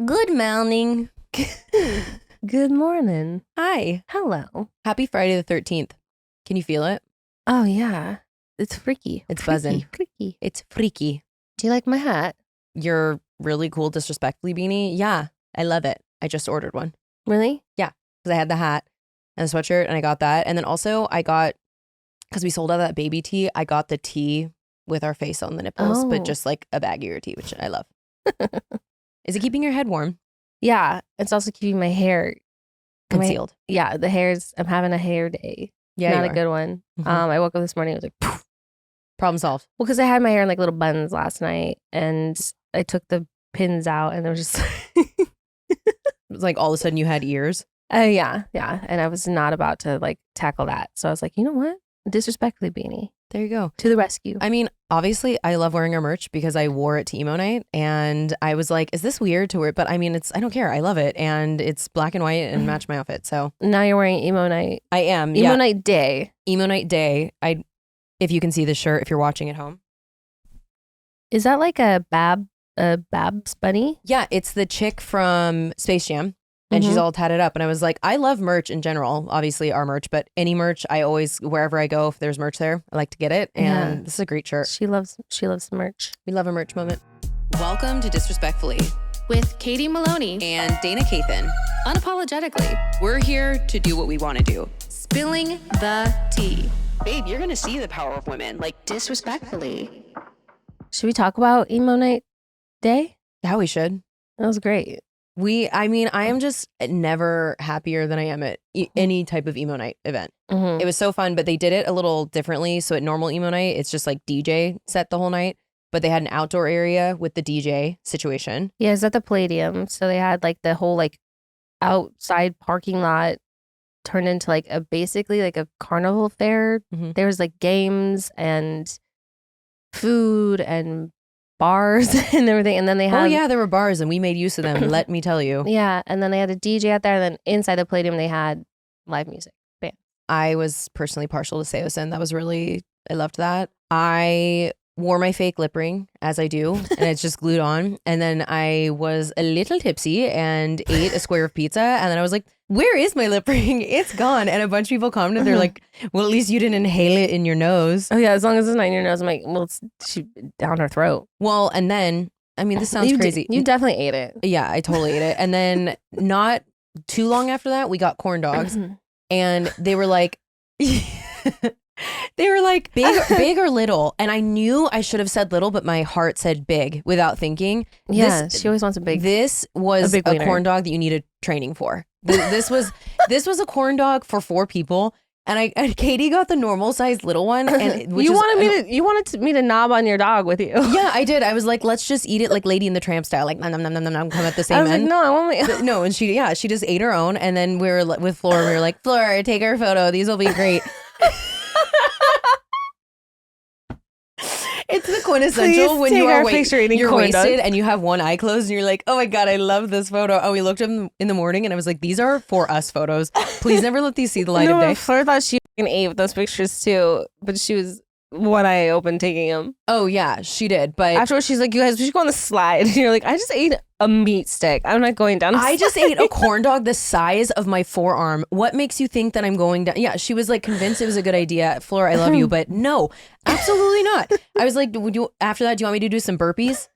Good morning. Good morning. Hi. Hello. Happy Friday the 13th. Can you feel it? Oh, yeah. It's freaky. It's buzzing. Freaky. It's freaky. Do you like my hat? Your really cool disrespectfully beanie? Yeah, I love it. I just ordered one. Really? Yeah, because I had the hat and the sweatshirt and I got that. And then also I got, because we sold out that baby tee, I got the tee with our face on the nipples, but just like a baggier tee, which I love. Is it keeping your head warm? Yeah. It's also keeping my hair Concealed. the hairs. I'm having a hair day. Yeah, Not a good one. Mhm. I woke up this morning. It was like, poof. Problem solved. Well, because I had my hair in like little buns last night and I took the pins out and there was just. It was like all of a sudden you had ears. Yeah. And I was not about to like tackle that. So I was like, you know what? Disrespectfully beanie. There you go. To the rescue. I mean, obviously, I love wearing our merch because I wore it to Emo Nite, and I was like, "Is this weird to wear?" But I mean, I don't care. I love it, and it's black and white and match my outfit. So now you're wearing Emo Nite. I am. Emo Nite Day. Emo Nite Day. If you can see the shirt, if you're watching at home, is that like a Babs bunny? Yeah, it's the chick from Space Jam. And she's all tatted up. And I was like, I love merch in general, obviously our merch, but any merch, I always, wherever I go, if there's merch there, I like to get it. And This is a great shirt. She loves merch. We love a merch moment. Welcome to Disrespectfully with Katie Maloney and Dana Cathan. Unapologetically, We're here to do what we want to do. spilling the tea. Babe, you're going to see the power of women. Like, Disrespectfully. Should we talk about Emo Nite Day? yeah, we should. That was great. I am just never happier than I am at any type of Emo Nite event. Mm-hmm. It was so fun, but they did it a little differently. So at normal Emo Nite, it's just like DJ set the whole night, but they had an outdoor area with the DJ situation. Yeah, it's at the Palladium. So they had like the whole like outside parking lot turned into like basically like a carnival fair. Mm-hmm. There was like games and food and bars and everything, and then they had there were bars and we made use of them. Let me tell you. Yeah, and then they had a DJ out there, and then inside the Palladium they had live music band. I was personally partial to Seosin. That was really, I loved that. I wore my fake lip ring as I do, and it's just glued on. And then I was a little tipsy and ate a square of pizza, and then I was like, where is my lip ring? It's gone. And a bunch of people commented, they're like, well, at least you didn't inhale it in your nose. Oh yeah, as long as it's not in your nose. I'm like, well, it's down her throat. Well, and then, I mean, this sounds crazy. You definitely ate it. Yeah, I totally ate it. And then not too long after that, we got corn dogs, and they were like, big or little. And I knew I should have said little, but my heart said big without thinking. Yeah, she always wants a big. This was a corn dog that you needed training for. This was a corn dog for 4 people. And Katie got the normal sized little one. And you wanted me to knob on your dog with you. Yeah, I did. I was like, let's just eat it like Lady in the Tramp style, like nom nom nom nom nom, come at the same end. Like, no, I want no. And she just ate her own. And then we were with Flora. And we were like, Flora, take our photo. These will be great. It's the quintessential when you are you're wasted and you have one eye closed and you're like, oh my God, I love this photo. Oh, we looked at them in the morning and I was like, these are for us photos. Please never let these see the light of day. Fleur thought she ate with those pictures too, but she was one eye open taking them. Oh yeah, she did. But afterwards she's like, you guys, we should go on the slide. And you're like, I just ate a meat stick. I'm not going down. I just ate a corn dog the size of my forearm. What makes you think that I'm going down? Yeah, she was like convinced it was a good idea. Flora, I love you, but no, absolutely not. I was like, after that, do you want me to do some burpees?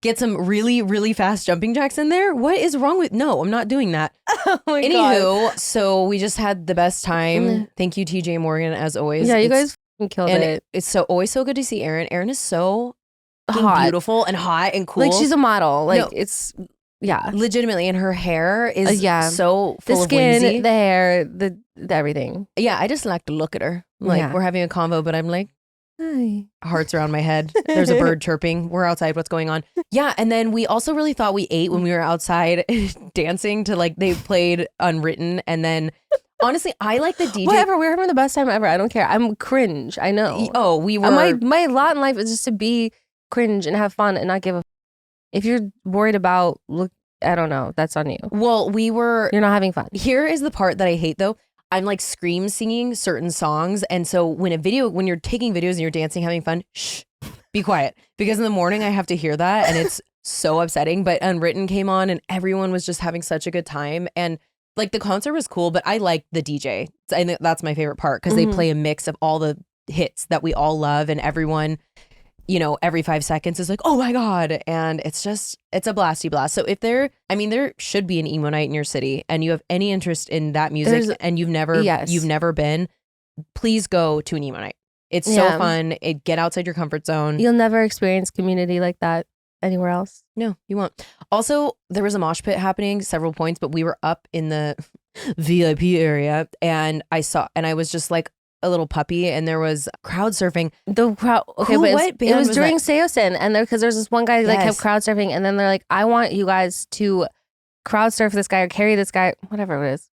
Get some really, really fast jumping jacks in there? What is wrong with? No, I'm not doing that. Oh my God. So we just had the best time. Thank you, TJ Morgan, as always. Yeah, you guys killed it. It's always so good to see Erin. Erin is so hot, beautiful and hot and cool. Like she's a model. Like it's legitimately, and her hair is so full the skin, of whimsy. The hair, the everything. Yeah, I just like to look at her. Like we're having a convo, but I'm like, hi. Hearts around my head. There's a bird chirping. We're outside. What's going on? Yeah, and then we also really thought we ate when we were outside dancing to like they played Unwritten, and then. Honestly, I like the DJ. Whatever, we're having the best time ever. I don't care. I'm cringe. I know. Oh, we were. My lot in life is just to be cringe and have fun and not give a. If you're worried about I don't know. That's on you. Well, you're not having fun. Here is the part that I hate though. I'm like scream singing certain songs, and so when you're taking videos and you're dancing, having fun, shh, be quiet, because in the morning I have to hear that, and it's so upsetting. But Unwritten came on and everyone was just having such a good time. And like the concert was cool, but I liked the DJ. I think that's my favorite part because they play a mix of all the hits that we all love, and everyone, you know, every 5 seconds is like, oh my God. And it's a blasty blast. So if there should be an emo night in your city and you have any interest in that music and you've never been, please go to an emo night. It's so fun. Get outside your comfort zone. You'll never experience community like that anywhere else. No, you won't. Also, there was a mosh pit happening several points, but we were up in the VIP area and I was just like a little puppy and there was crowd surfing. The crowd, okay, but it was during Seosin, and because there's this one guy that kept crowd surfing, and then they're like, I want you guys to crowd surf this guy or carry this guy, whatever it is,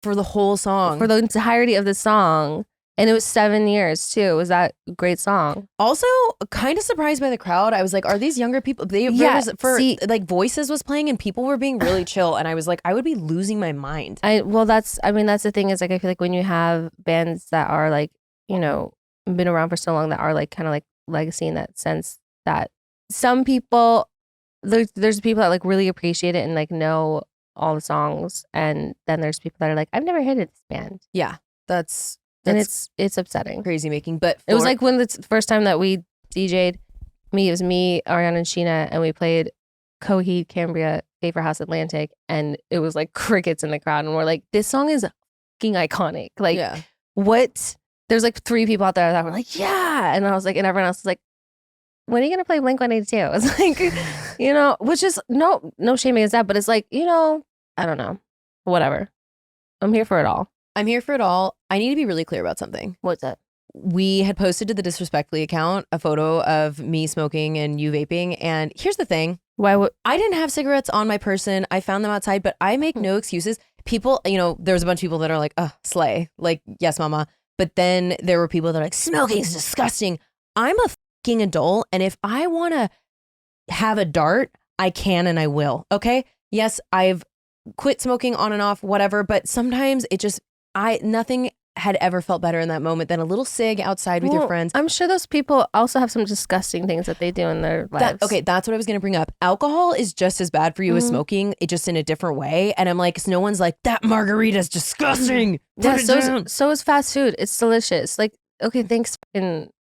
for the whole song. For the entirety of the song. And it was 7 years too. It was that great song. Also, kind of surprised by the crowd. I was like, are these younger people? Like Voices was playing and people were being really chill. And I was like, I would be losing my mind. That's the thing is like, I feel like when you have bands that are like, you know, been around for so long that are like kind of like legacy in that sense, that some people, there's people that like really appreciate it and like know all the songs. And then there's people that are like, I've never heard of this band. Yeah, that's and it's upsetting, crazy making. But it was like when the first time that we DJ'd, it was me, Ariana, and Sheena, and we played Coheed, Cambria, Vapor House, Atlantic, and it was like crickets in the crowd, and we're like, this song is fucking iconic. Like, what? There's like 3 people out there that were like, yeah, and I was like, and everyone else was like, when are you gonna play Blink-182? It's like, you know, which is no shame against that, but it's like, you know, I don't know, whatever. I'm here for it all. I'm here for it all. I need to be really clear about something. What's that? We had posted to the Disrespectfully account a photo of me smoking and you vaping. And here's the thing. I didn't have cigarettes on my person. I found them outside, but I make no excuses. People, you know, there's a bunch of people that are like, slay. Like, yes, mama. But then there were people that are like, smoking is disgusting. I'm a fucking adult. And if I want to have a dart, I can and I will. Okay. Yes, I've quit smoking on and off, whatever. But sometimes it just, nothing had ever felt better in that moment than a little cig outside with your friends. I'm sure those people also have some disgusting things that they do in their lives. That's what I was going to bring up. Alcohol is just as bad for you as smoking, it just in a different way. And I'm like, no one's like, that margarita's disgusting. So is fast food. It's delicious. Like, okay, thanks.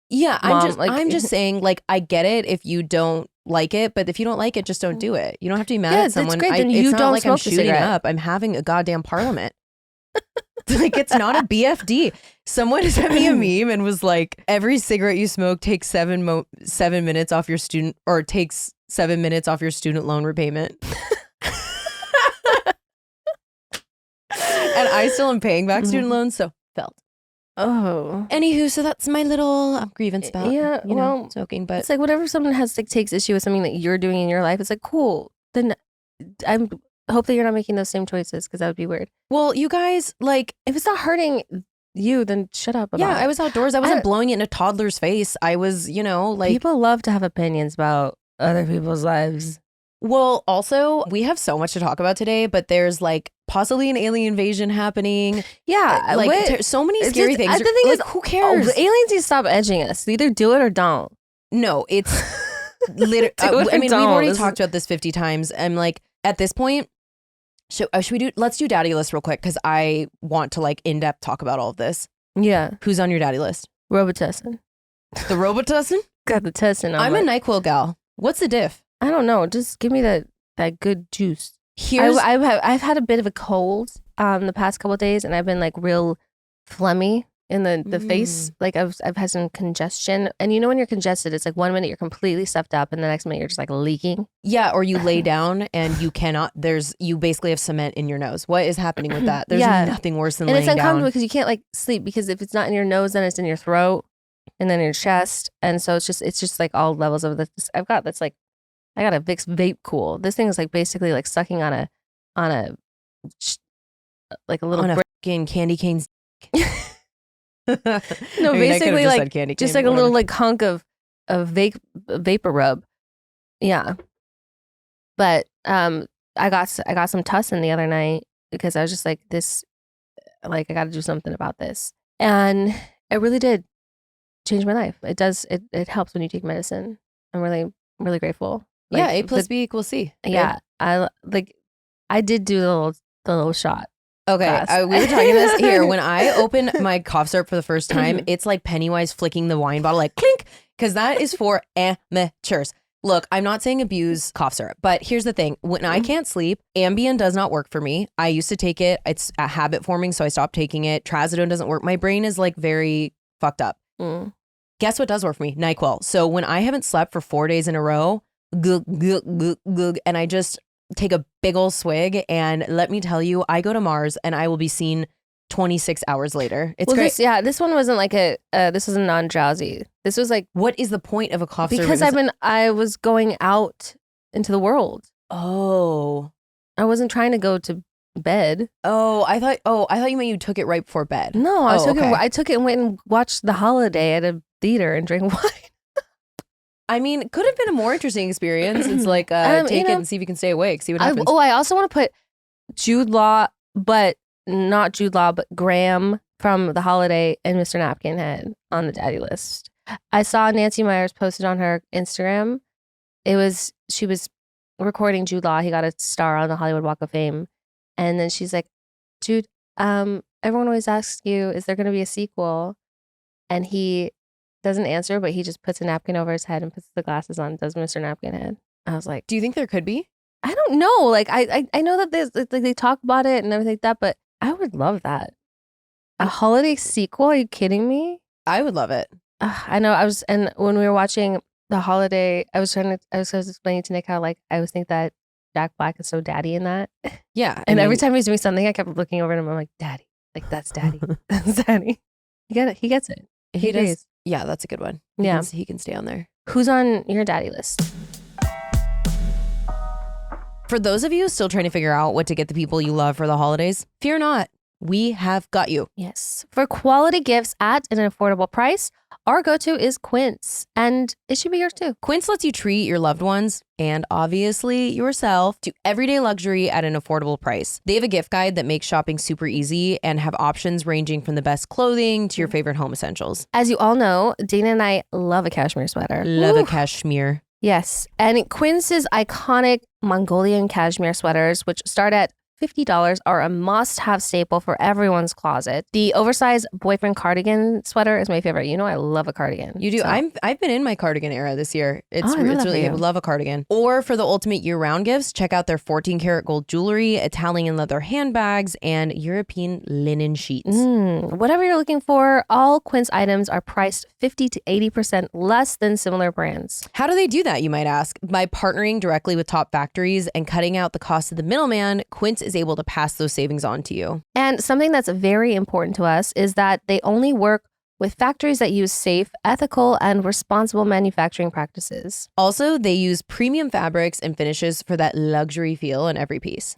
Yeah, I'm just saying, like, I get it if you don't like it, but if you don't like it, just don't do it. You don't have to be mad at someone. It's great. Then you don't like smoke I'm shooting up. I'm having a goddamn parliament. Like, it's not a BFD. Someone sent me a meme and was like, every cigarette you smoke takes 7 minutes off your student, or takes 7 minutes off your student loan repayment. And I still am paying back student loans, so felt. Oh. Anywho, so that's my little grievance about smoking. But it's like whenever someone takes issue with something that you're doing in your life, it's like, cool. Then hopefully you're not making those same choices, because that would be weird. Well, you guys, like, if it's not hurting you, then shut up about it. I was outdoors. I wasn't blowing it in a toddler's face. I was, you know, like... People love to have opinions about other people's lives. Well, also, we have so much to talk about today, but there's like possibly an alien invasion happening. Yeah. Like so many scary things. The thing is, who cares? The aliens need to stop edging us. Either do it or don't. No, it's... literally. I mean, we've already talked about this 50 times. I'm like, at this point... let's do daddy list real quick, because I want to like in-depth talk about all of this. Yeah. Who's on your daddy list? Robitussin. The Robitussin? Got the tussin on. I'm a NyQuil gal. What's the diff? I don't know. Just give me that good juice. I've had a bit of a cold the past couple of days, and I've been like real phlegmy in the face. Like I've had some congestion, and you know when you're congested, it's like 1 minute you're completely stuffed up, and the next minute you're just like leaking. Yeah, or you lay down and you cannot. You basically have cement in your nose. What is happening with that? There's nothing worse than laying down. And it's uncomfortable because you can't like sleep, because if it's not in your nose, then it's in your throat and then in your chest, and so it's just like all levels of this. I got a Vicks Vape Cool. This thing is like basically like sucking on a like a little fucking candy cane's. No, basically like just like a little like hunk of vapor rub. Yeah. But I got some tussin the other night, because I was just like, this, like, I got to do something about this, and it really did change my life. It does. It helps when you take medicine. I'm really, really grateful. Yeah, A plus B equals C. Yeah, I did do the little shot. Okay, we were talking this here. When I open my cough syrup for the first time, it's like Pennywise flicking the wine bottle, like clink, because that is for amateurs. Look, I'm not saying abuse cough syrup, but here's the thing. When I can't sleep, Ambien does not work for me. I used to take it. It's a habit forming, so I stopped taking it. Trazodone doesn't work. My brain is like very fucked up. Guess what does work for me? NyQuil. So when I haven't slept for 4 days in a row, and I just take a big old swig, and let me tell you, I go to Mars and I will be seen 26 hours later. It's great. This one wasn't like this was a non-drowsy. This was like, what is the point of a cough syrup? because I was going out into the world. Oh. I wasn't trying to go to bed. I thought you meant you took it right before bed. No, I took it and went and watched The Holiday at a theater and drank wine. I mean, it could have been a more interesting experience. It's like, take it and see if you can stay awake, see what happens. I also want to put Jude Law, but not Jude Law, but Graham from The Holiday and Mr. Napkin Head on the daddy list. I saw Nancy Meyers posted on her Instagram. She was recording Jude Law. He got a star on the Hollywood Walk of Fame. And then she's like, Jude, everyone always asks you, is there going to be a sequel? And he doesn't answer, but he just puts a napkin over his head and puts the glasses on, does Mr. Napkin Head. I was like, do you think there could be? I don't know. Like, I know that there's like they talk about it and everything like that, but I would love that. A holiday sequel? Are you kidding me? I would love it. I know. And when we were watching The Holiday, I was explaining to Nick how like I always think that Jack Black is so daddy in that. Yeah. And every time he's doing something, I kept looking over at him. I'm like, daddy. Like, that's daddy. That's daddy. He gets it. He does. Yeah, that's a good one. He can stay on there. Who's on your daddy list? For those of you still trying to figure out what to get the people you love for the holidays, fear not. We have got you. Yes. For quality gifts at an affordable price, our go-to is Quince. And it should be yours too. Quince lets you treat your loved ones and obviously yourself to everyday luxury at an affordable price. They have a gift guide that makes shopping super easy and have options ranging from the best clothing to your favorite home essentials. As you all know, Dana and I love a cashmere sweater. Love a cashmere. Yes. And Quince's iconic Mongolian cashmere sweaters, which start at $50, are a must-have staple for everyone's closet. The oversized boyfriend cardigan sweater is my favorite. You know, I love a cardigan. You do. So. I've been in my cardigan era this year. It's I really, I love a cardigan. Or for the ultimate year-round gifts, check out their 14 karat gold jewelry, Italian leather handbags, and European linen sheets. Whatever you're looking for, all Quince items are priced 50 to 80% less than similar brands. How do they do that, you might ask? By partnering directly with top factories and cutting out the cost of the middleman, Quince is able to pass those savings on to you. And something that's very important to us is that they only work with factories that use safe, ethical, and responsible manufacturing practices. Also, they use premium fabrics and finishes for that luxury feel in every piece.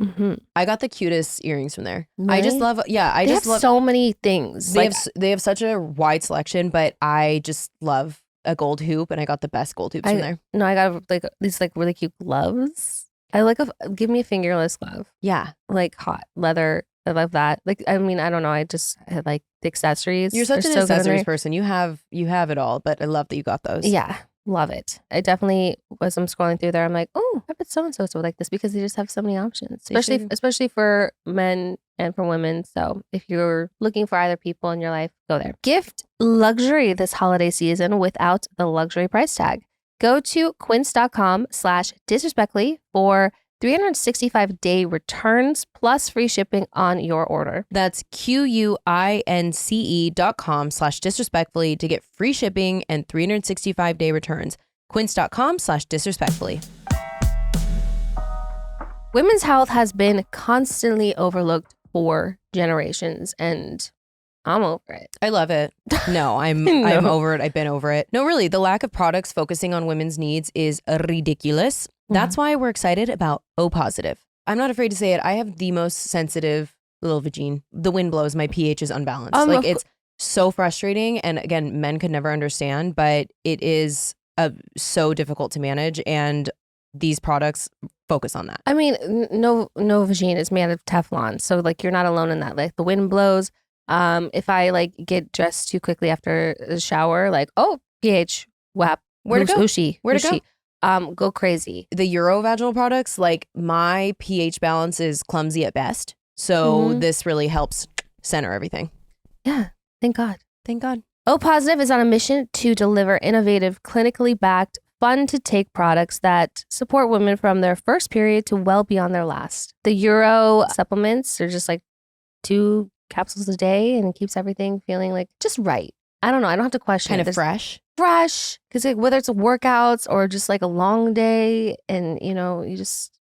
I got the cutest earrings from there. Really? I just love, they have so many things. They have such a wide selection, but I just love a gold hoop, and I got the best gold hoops from there. No, I got like these like really cute gloves. I like give me a fingerless glove. Yeah. Like hot leather. I love that. Like, I mean, I don't know. I just like the accessories. You're such an accessories person. You have it all, but I love that you got those. Yeah. Love it. I definitely, as I'm scrolling through there, I'm like, oh, I bet so-and-so would like this because they just have so many options, especially for men and for women. So if you're looking for either people in your life, go there. Gift luxury this holiday season without the luxury price tag. Go to quince.com/disrespectfully for 365-day returns plus free shipping on your order. That's QUINCE.com/disrespectfully to get free shipping and 365-day returns. Quince.com/disrespectfully. Women's health has been constantly overlooked for generations, and I'm over it. I love it. No, I'm over it. I've been over it. No, really, the lack of products focusing on women's needs is ridiculous. That's why we're excited about O Positiv. I'm not afraid to say it. I have the most sensitive little vagine. The wind blows. My pH is unbalanced. It's so frustrating. And again, men could never understand, but it is so difficult to manage. And these products focus on that. I mean, no vagine is made of Teflon. So like you're not alone in that. Like the wind blows. If I like get dressed too quickly after the shower, like, oh, pH, WAP, where to go? Where to go? go crazy. The Euro vaginal products, like my pH balance is clumsy at best. So this really helps center everything. Yeah. Thank God. Thank God. O Positiv is on a mission to deliver innovative, clinically backed, fun to take products that support women from their first period to well beyond their last. The Euro supplements are just like 2 capsules a day and it keeps everything feeling like just right. I don't know. I don't have to question. Kind of fresh. Because like, whether it's workouts or just like a long day and you want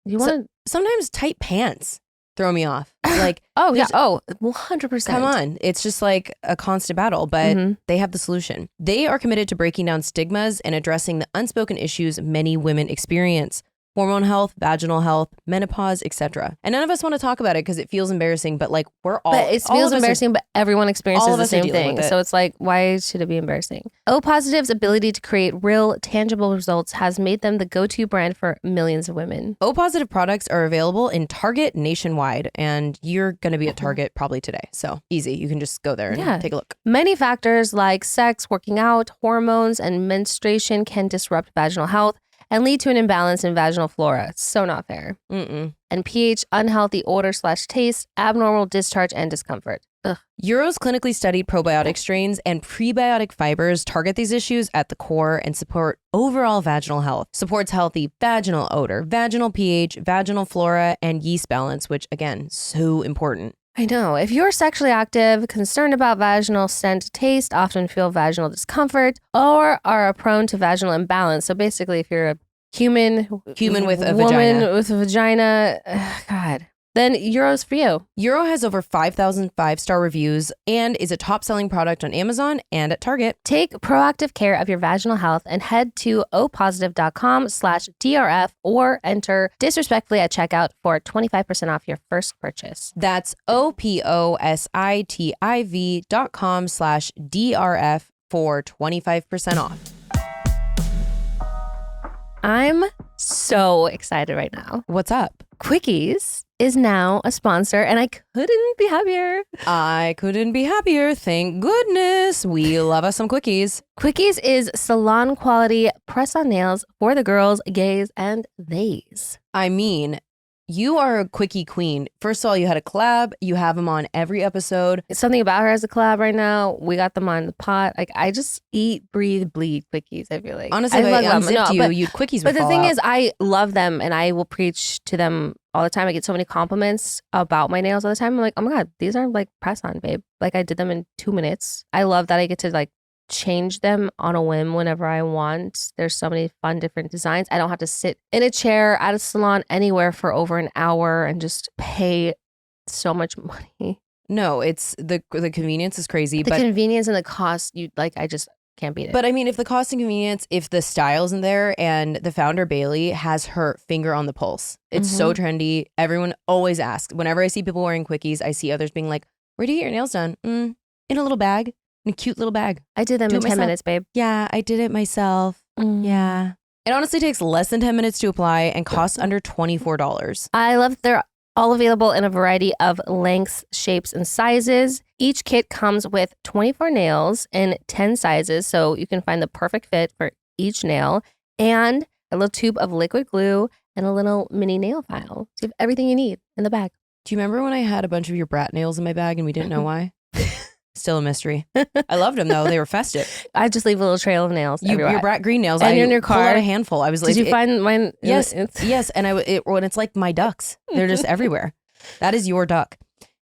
to. Sometimes tight pants throw me off. Like, 100%. Come on. It's just like a constant battle, but they have the solution. They are committed to breaking down stigmas and addressing the unspoken issues many women experience. Hormone health, vaginal health, menopause, etc. And none of us want to talk about it because it feels embarrassing, but like we're all. But it feels embarrassing, but everyone experiences the same thing. It. So it's like, why should it be embarrassing? O Positiv's ability to create real, tangible results has made them the go-to brand for millions of women. O Positiv products are available in Target nationwide, and you're going to be at Target probably today. So easy. You can just go there and take a look. Many factors like sex, working out, hormones, and menstruation can disrupt vaginal health and lead to an imbalance in vaginal flora. So not fair. And pH, unhealthy odor/taste, abnormal discharge, and discomfort. Ugh. Euro's clinically studied probiotic strains and prebiotic fibers target these issues at the core and support overall vaginal health. Supports healthy vaginal odor, vaginal pH, vaginal flora, and yeast balance, which again, so important. I know. If you're sexually active, concerned about vaginal scent, taste, often feel vaginal discomfort, or are prone to vaginal imbalance. So basically, if you're a human with a woman vagina. with a vagina, God, then Euro's for you. Euro has over 5,000 5-star reviews and is a top-selling product on Amazon and at Target. Take proactive care of your vaginal health and head to opositiv.com/DRF or enter disrespectfully at checkout for 25% off your first purchase. That's opositiv.com/DRF for 25% off. I'm so excited right now. What's up? Quickies is now a sponsor and I couldn't be happier. I couldn't be happier. Thank goodness. We love us some Quickies. Quickies is salon quality press-on nails for the girls, gays, and theys. I mean, you are a Quickie queen. First of all, you had a collab. You have them on every episode. Something About Her as a collab right now. We got them on the pot. Like, I just eat, breathe, bleed Quickies, I feel like. Honestly, if I unzipped you'd Quickies would But the fall thing out. is, I love them and I will preach to them all the time. I get so many compliments about my nails all the time. I'm like, oh my God, these are like press-on, babe. Like, I did them in 2 minutes. I love that I get to like change them on a whim whenever I want. There's so many fun different designs. I don't have to sit in a chair at a salon anywhere for over an hour and just pay so much money. No, it's the convenience is crazy. The convenience and the cost, I just can't beat it. But I mean, if the cost and convenience, if the style isn't there and the founder Bailey has her finger on the pulse, it's so trendy. Everyone always asks. Whenever I see people wearing Quickies, I see others being like, where do you get your nails done? In a little bag. In a cute little bag. I did them in 10 minutes, babe. Yeah, I did it myself. Yeah. It honestly takes less than 10 minutes to apply and costs under $24. I love that they're all available in a variety of lengths, shapes, and sizes. Each kit comes with 24 nails in 10 sizes, so you can find the perfect fit for each nail, and a little tube of liquid glue and a little mini nail file. So you have everything you need in the bag. Do you remember when I had a bunch of your brat nails in my bag and we didn't know why? Still a mystery. I loved them though. They were festive. I just leave a little trail of nails everywhere. Your brat green nails. And I in your pull car. out a handful. I was like, did you find mine? Yes, yes. And when it's like my ducks. They're just everywhere. That is your duck.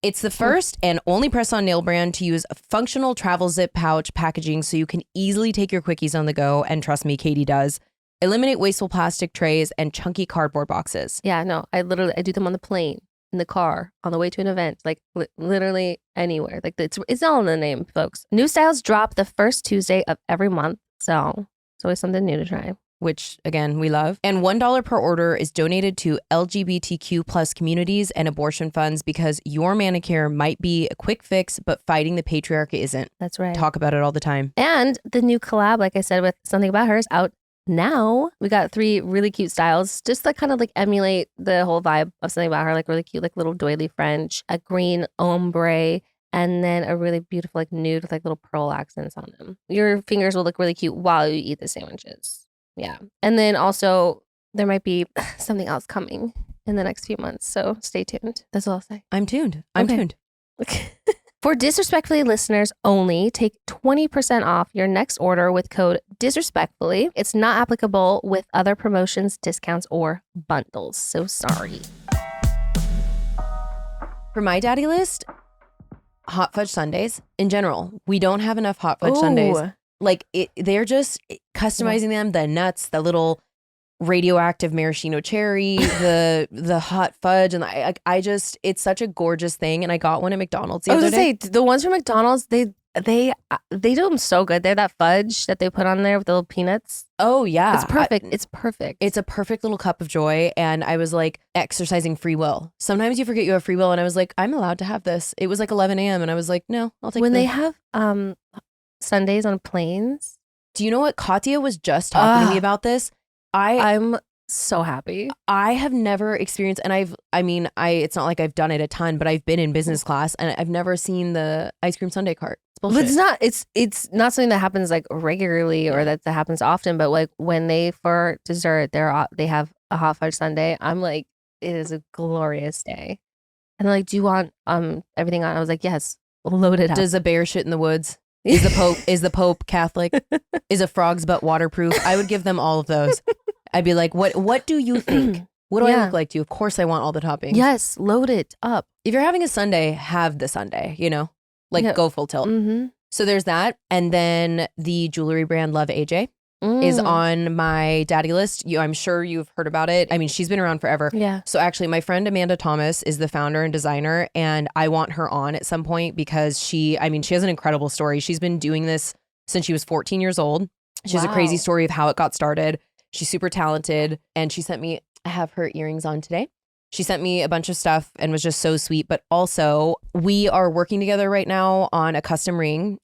It's the first and only press-on nail brand to use a functional travel zip pouch packaging so you can easily take your Quickies on the go. And trust me, Katie does. Eliminate wasteful plastic trays and chunky cardboard boxes. Yeah, no, I do them on the plane, in the car, on the way to an event, like literally anywhere. Like it's all in the name, folks. New styles drop the first Tuesday of every month. So it's always something new to try. Which, again, we love. And $1 per order is donated to LGBTQ plus communities and abortion funds because your manicure might be a quick fix, but fighting the patriarchy isn't. That's right. Talk about it all the time. And the new collab, like I said, with Something About Her is out now. We got 3 really cute styles, just to kind of like emulate the whole vibe of Something About Her, like really cute, like little doily French, a green ombre, and then a really beautiful like nude with like little pearl accents on them. Your fingers will look really cute while you eat the sandwiches. Yeah. And then also there might be something else coming in the next few months. So stay tuned. That's all I'll say. I'm tuned. I'm tuned. For Disrespectfully listeners only, take 20% off your next order with code Disrespectfully. It's not applicable with other promotions, discounts, or bundles. So sorry. For my daddy list, hot fudge sundaes in general. We don't have enough hot fudge sundaes. Like they're just customizing them, the nuts, the little radioactive maraschino cherry, the hot fudge, and I just, it's such a gorgeous thing. And I got one at McDonald's the other day. The ones from McDonald's, they do them so good. They're that fudge that they put on there with the little peanuts. Oh yeah, it's perfect. It's perfect. It's a perfect little cup of joy. And I was like exercising free will. Sometimes you forget you have free will, and I was like, I'm allowed to have this. It was like 11 a.m. and I was like, no, I'll take. When they have Sundays on planes. Do you know what? Katya was just talking to me about this. I'm so happy. I have never experienced, and it's not like I've done it a ton, but I've been in business class and I've never seen the ice cream sundae cart. It's bullshit. But it's not something that happens like regularly or that happens often, but like when they, for dessert, they have a hot fudge sundae, I'm like, it is a glorious day. And they're like, do you want everything on? I was like, yes, load it up. Does a bear shit in the woods? Is the Pope Catholic? Is a frog's butt waterproof? I would give them all of those. I'd be like, what do you think? What do I look like to you? Of course I want all the toppings. Yes, load it up. If you're having a sundae, have the sundae, go full tilt. Mm-hmm. So there's that. And then the jewelry brand Love AJ is on my daddy list. I'm sure you've heard about it. I mean, she's been around forever. Yeah. So actually my friend Thomas is the founder and designer, and I want her on at some point because she has an incredible story. She's been doing this since she was 14 years old. She has a crazy story of how it got started. She's super talented, and she sent me, I have her earrings on today. She sent me a bunch of stuff and was just so sweet. But also we are working together right now on a custom ring.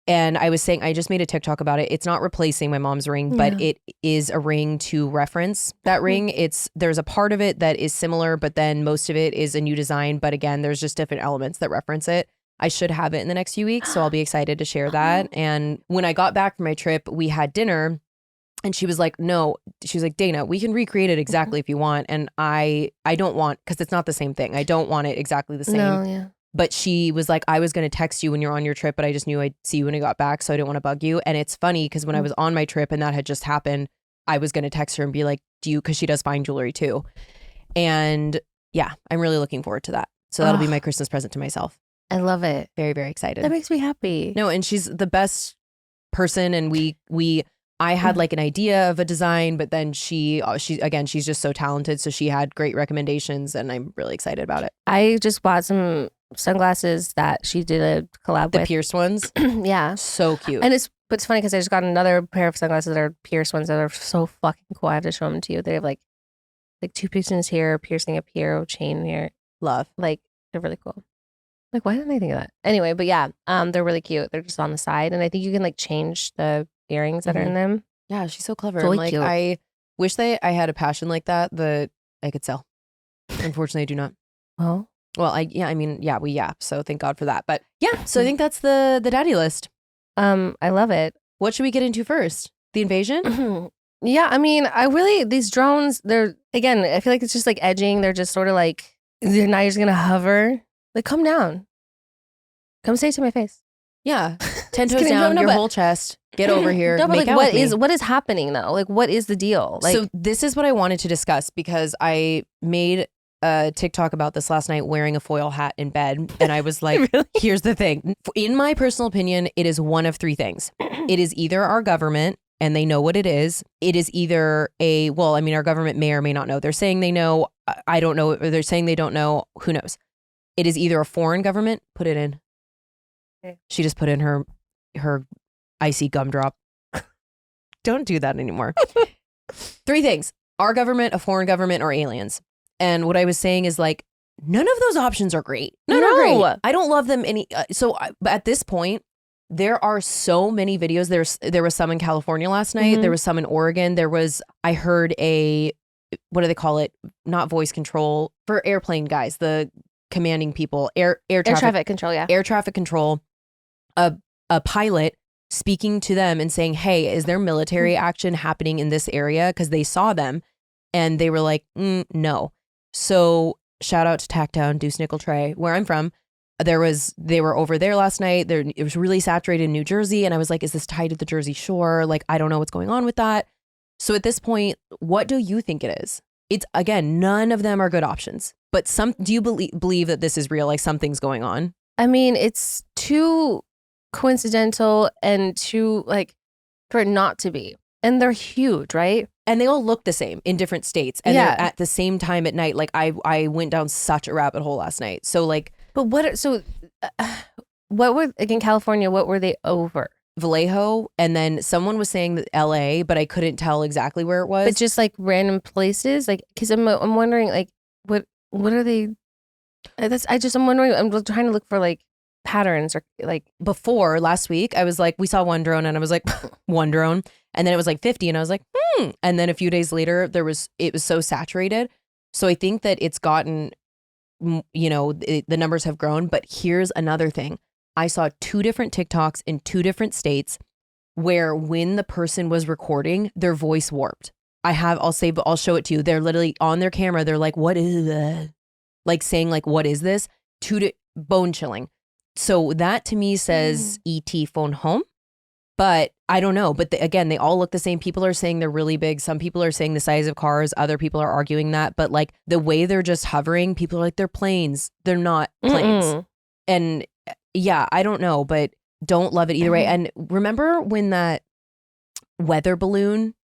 And I was saying, I just made a TikTok about it. It's not replacing my mom's ring, but it is a ring to reference that ring. There's a part of it that is similar, but then most of it is a new design. But again, there's just different elements that reference it. I should have it in the next few weeks, so I'll be excited to share that. And when I got back from my trip, we had dinner, and she was like, no, she was like, Dana, we can recreate it exactly if you want. And I don't want, because it's not the same thing. I don't want it exactly the same. No, yeah. But she was like, I was going to text you when you're on your trip, but I just knew I'd see you when I got back, so I didn't want to bug you. And it's funny because when I was on my trip and that had just happened, I was going to text her and be like, because she does fine jewelry too. And yeah, I'm really looking forward to that. So that'll be my Christmas present to myself. I love it. Very, very excited. That makes me happy. No, and she's the best person. And I had like an idea of a design, but then she's just so talented. So she had great recommendations, and I'm really excited about it. I just bought some sunglasses that she did a collab with. The pierced ones. Yeah. So cute. And it's funny because I just got another pair of sunglasses that are pierced ones that are so fucking cool. I have to show them to you. They have like two piercings here, piercing up here, chain here. Love. Like, they're really cool. Like, why didn't I think of that? Anyway, but yeah, they're really cute. They're just on the side. And I think you can like change the earrings that are in them. Yeah, she's so clever. It's really like, cute. I wish I had a passion like that I could sell. Unfortunately, I do not. Well, we yap. So thank God for that. But yeah, so I think that's the daddy list. I love it. What should we get into first? The invasion? Yeah, I mean, these drones, I feel like it's just like edging. They're just sort of like, they're not just gonna hover. Like, come down. Come say it to my face. Yeah. 10 toes down, your whole chest. Get over here. No, but make like, out what is happening though? Like, what is the deal? Like, so this is what I wanted to discuss, because I made a TikTok about this last night wearing a foil hat in bed. And I was like, really? Here's the thing. In my personal opinion, it is one of three things. It is either our government, and they know what it is. It is either our government may or may not know. They're saying they know. I don't know. Or they're saying they don't know. Who knows? It is either a foreign government. Put it in. Okay. She just put in her icy gumdrop. Don't do that anymore. Three things: our government, a foreign government, or aliens. And what I was saying is like, none of those options are great. None are great. I don't love them any. But at this point, there are so many videos. There was some in California last night. There was some in Oregon. I heard what do they call it? Not voice control for airplane guys. The commanding people, air traffic control. Yeah. Air traffic control. A pilot speaking to them and saying, hey, is there military action happening in this area? Because they saw them and they were like, no. So shout out to Tacktown, Deuce Nickel Trey, where I'm from. They were over there last night. It was really saturated in New Jersey. And I was like, is this tied to the Jersey Shore? Like, I don't know what's going on with that. So at this point, what do you think it is? It's, again, none of them are good options. But do you believe that this is real? Like something's going on? I mean, it's too coincidental and too like for it not to be. And they're huge, right? And they all look the same in different states. And they're at the same time at night. Like I went down such a rabbit hole last night. So like. But what were, like in California, what were they over? Vallejo, and then someone was saying that LA, but I couldn't tell exactly where it was. But just like random places, like because I'm wondering like what are they? I'm wondering. I'm trying to look for like patterns or like before last week. I was like, we saw one drone, and I was like, one drone, and then it was like 50, and I was like, and then a few days later, it was so saturated. So I think that it's gotten, the numbers have grown. But here's another thing. I saw 2 different TikToks in 2 different states where when the person was recording, their voice warped. I'll show it to you. They're literally on their camera. They're like, what is that? Like saying like, what is this? Bone chilling. So that to me says ET phone home, but I don't know. But again, they all look the same. People are saying they're really big. Some people are saying the size of cars. Other people are arguing that. But like the way they're just hovering, people are like, they're planes. They're not planes. And yeah, I don't know, but don't love it either way. And remember when that weather balloon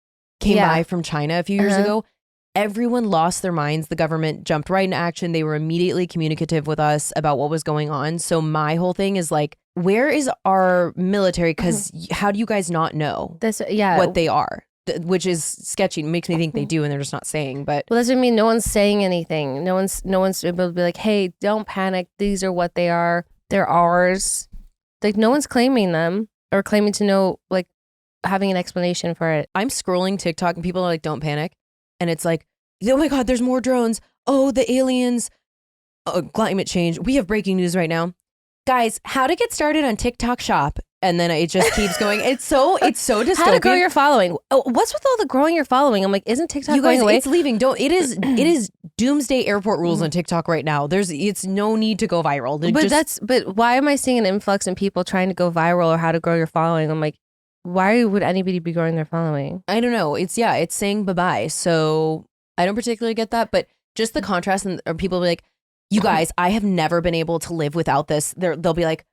came by from China a few years ago? Everyone lost their minds. The government jumped right into action. They were immediately communicative with us about what was going on. So my whole thing is like, where is our military? Because how do you guys not know what they are? Which is sketchy. It makes me think they do and they're just not saying. But well, that's what I mean. No one's saying anything. No one's able to be like, hey, don't panic. These are what they are. They're ours. Like no one's claiming them or claiming to know, like having an explanation for it. I'm scrolling TikTok and people are like, don't panic. And it's like, oh my God, there's more drones. Oh, the aliens. Oh, climate change. We have breaking news right now. Guys, how to get started on TikTok shop. And then it just keeps going. It's so dystopian. How to grow your following. Oh, what's with all the growing your following? I'm like, isn't TikTok going away? It's leaving. It is doomsday airport rules on TikTok right now. It's no need to go viral. But why am I seeing an influx in people trying to go viral or how to grow your following? I'm like, why would anybody be growing their following? I don't know. It's saying bye-bye. So I don't particularly get that, but just the contrast and people will be like, you guys, I have never been able to live without this. They'll be like,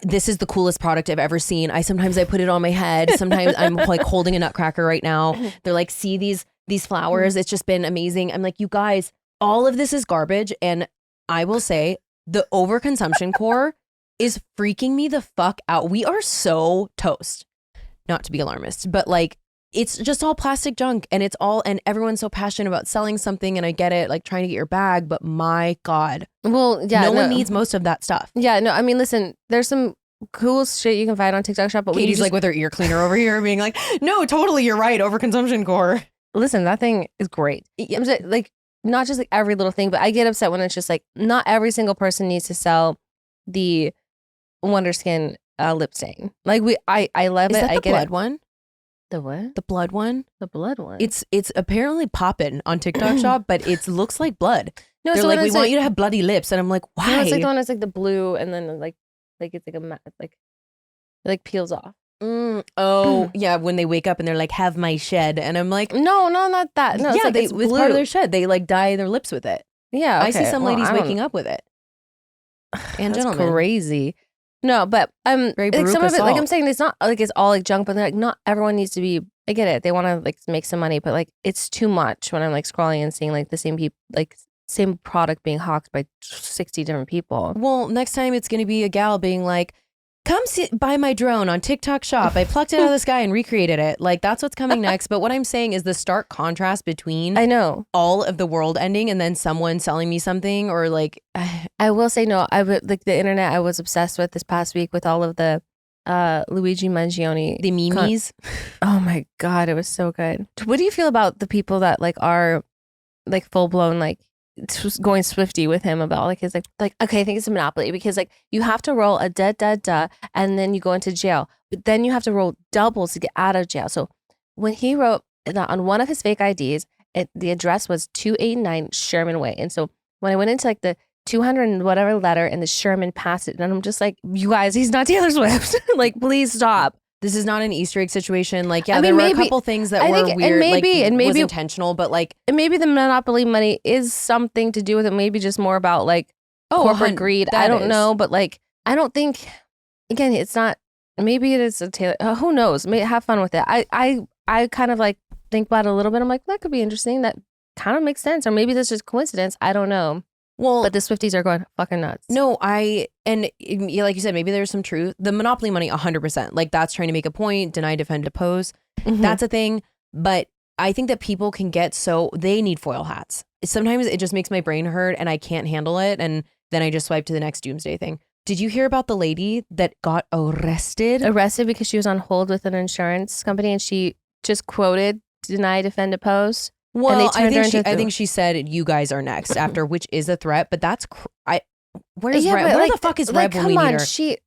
this is the coolest product I've ever seen. Sometimes I put it on my head. Sometimes I'm like holding a nutcracker right now. They're like, see these flowers. It's just been amazing. I'm like, you guys, all of this is garbage. And I will say the overconsumption core is freaking me the fuck out. We are so toast. Not to be alarmist, but like, it's just all plastic junk and everyone's so passionate about selling something. And I get it, like trying to get your bag, but my God. Well, yeah. No one needs most of that stuff. Yeah, no, I mean, listen, there's some cool shit you can find on TikTok shop, but Katie's like with her ear cleaner over here being like, no, totally, you're right. Overconsumption core. Listen, that thing is great. I'm just, like, not just like every little thing, but I get upset when it's just like, not every single person needs to sell the Wonder Skin lip stain. Like I love it. Is that I the get blood it. one? The what? The blood one? The blood one. It's apparently popping on TikTok shop, but it looks like blood. No, they're so like, we want you to have bloody lips, and I'm like, why? No, it's like the one that's like the blue, and then like it's like it like peels off. Oh yeah, when they wake up and they're like, have my shed, and I'm like, no, not that. No, yeah, it's part of their shed. They like dye their lips with it. Yeah, okay. I see some ladies waking up with it. And that's gentlemen, crazy. No, but like some of it, like I'm saying, it's not like it's all like junk, but like not everyone needs to be. I get it. They want to like make some money, but like it's too much when I'm like scrolling and seeing like the same people, like same product being hawked by 60 different people. Well, next time it's going to be a gal being like, come buy my drone on TikTok shop. I plucked it out of the sky and recreated it. Like that's what's coming next. But what I'm saying is the stark contrast between all of the world ending and then someone selling me something or like. I will say no. I would like the internet. I was obsessed with this past week with all of the Luigi Mangione, the memes. Oh my God, it was so good. What do you feel about the people that like are like full blown like going Swifty with him about like his like okay, I think it's a Monopoly because like you have to roll a and then you go into jail, but then you have to roll doubles to get out of jail. So when he wrote on one of his fake IDs, the address was 289 Sherman Way, and so when I went into like the 200 and whatever letter and the Sherman passed it, and I'm just like, you guys, he's not Taylor Swift. Like, please stop. This is not an Easter egg situation. Like, yeah, there were a couple things that were weird. And maybe was intentional, but like, and maybe the Monopoly money is something to do with it. Maybe just more about like corporate greed. I don't know, but like, I don't think. Again, it's not. Maybe it is a Taylor. Who knows? Have fun with it. I kind of like think about it a little bit. I'm like, that could be interesting. That kind of makes sense, or maybe that's just coincidence. I don't know. Well, but the Swifties are going fucking nuts. No, like you said, maybe there's some truth. The Monopoly money, 100%. Like that's trying to make a point, deny, defend, depose. Mm-hmm. That's a thing. But I think that people can get they need foil hats. Sometimes it just makes my brain hurt and I can't handle it. And then I just swipe to the next doomsday thing. Did you hear about the lady that got arrested? Arrested because she was on hold with an insurance company and she just quoted deny, defend, depose. Well, I think she said you guys are next after, which is a threat. But that's where's Reb? Where the fuck is Reb when we need her? She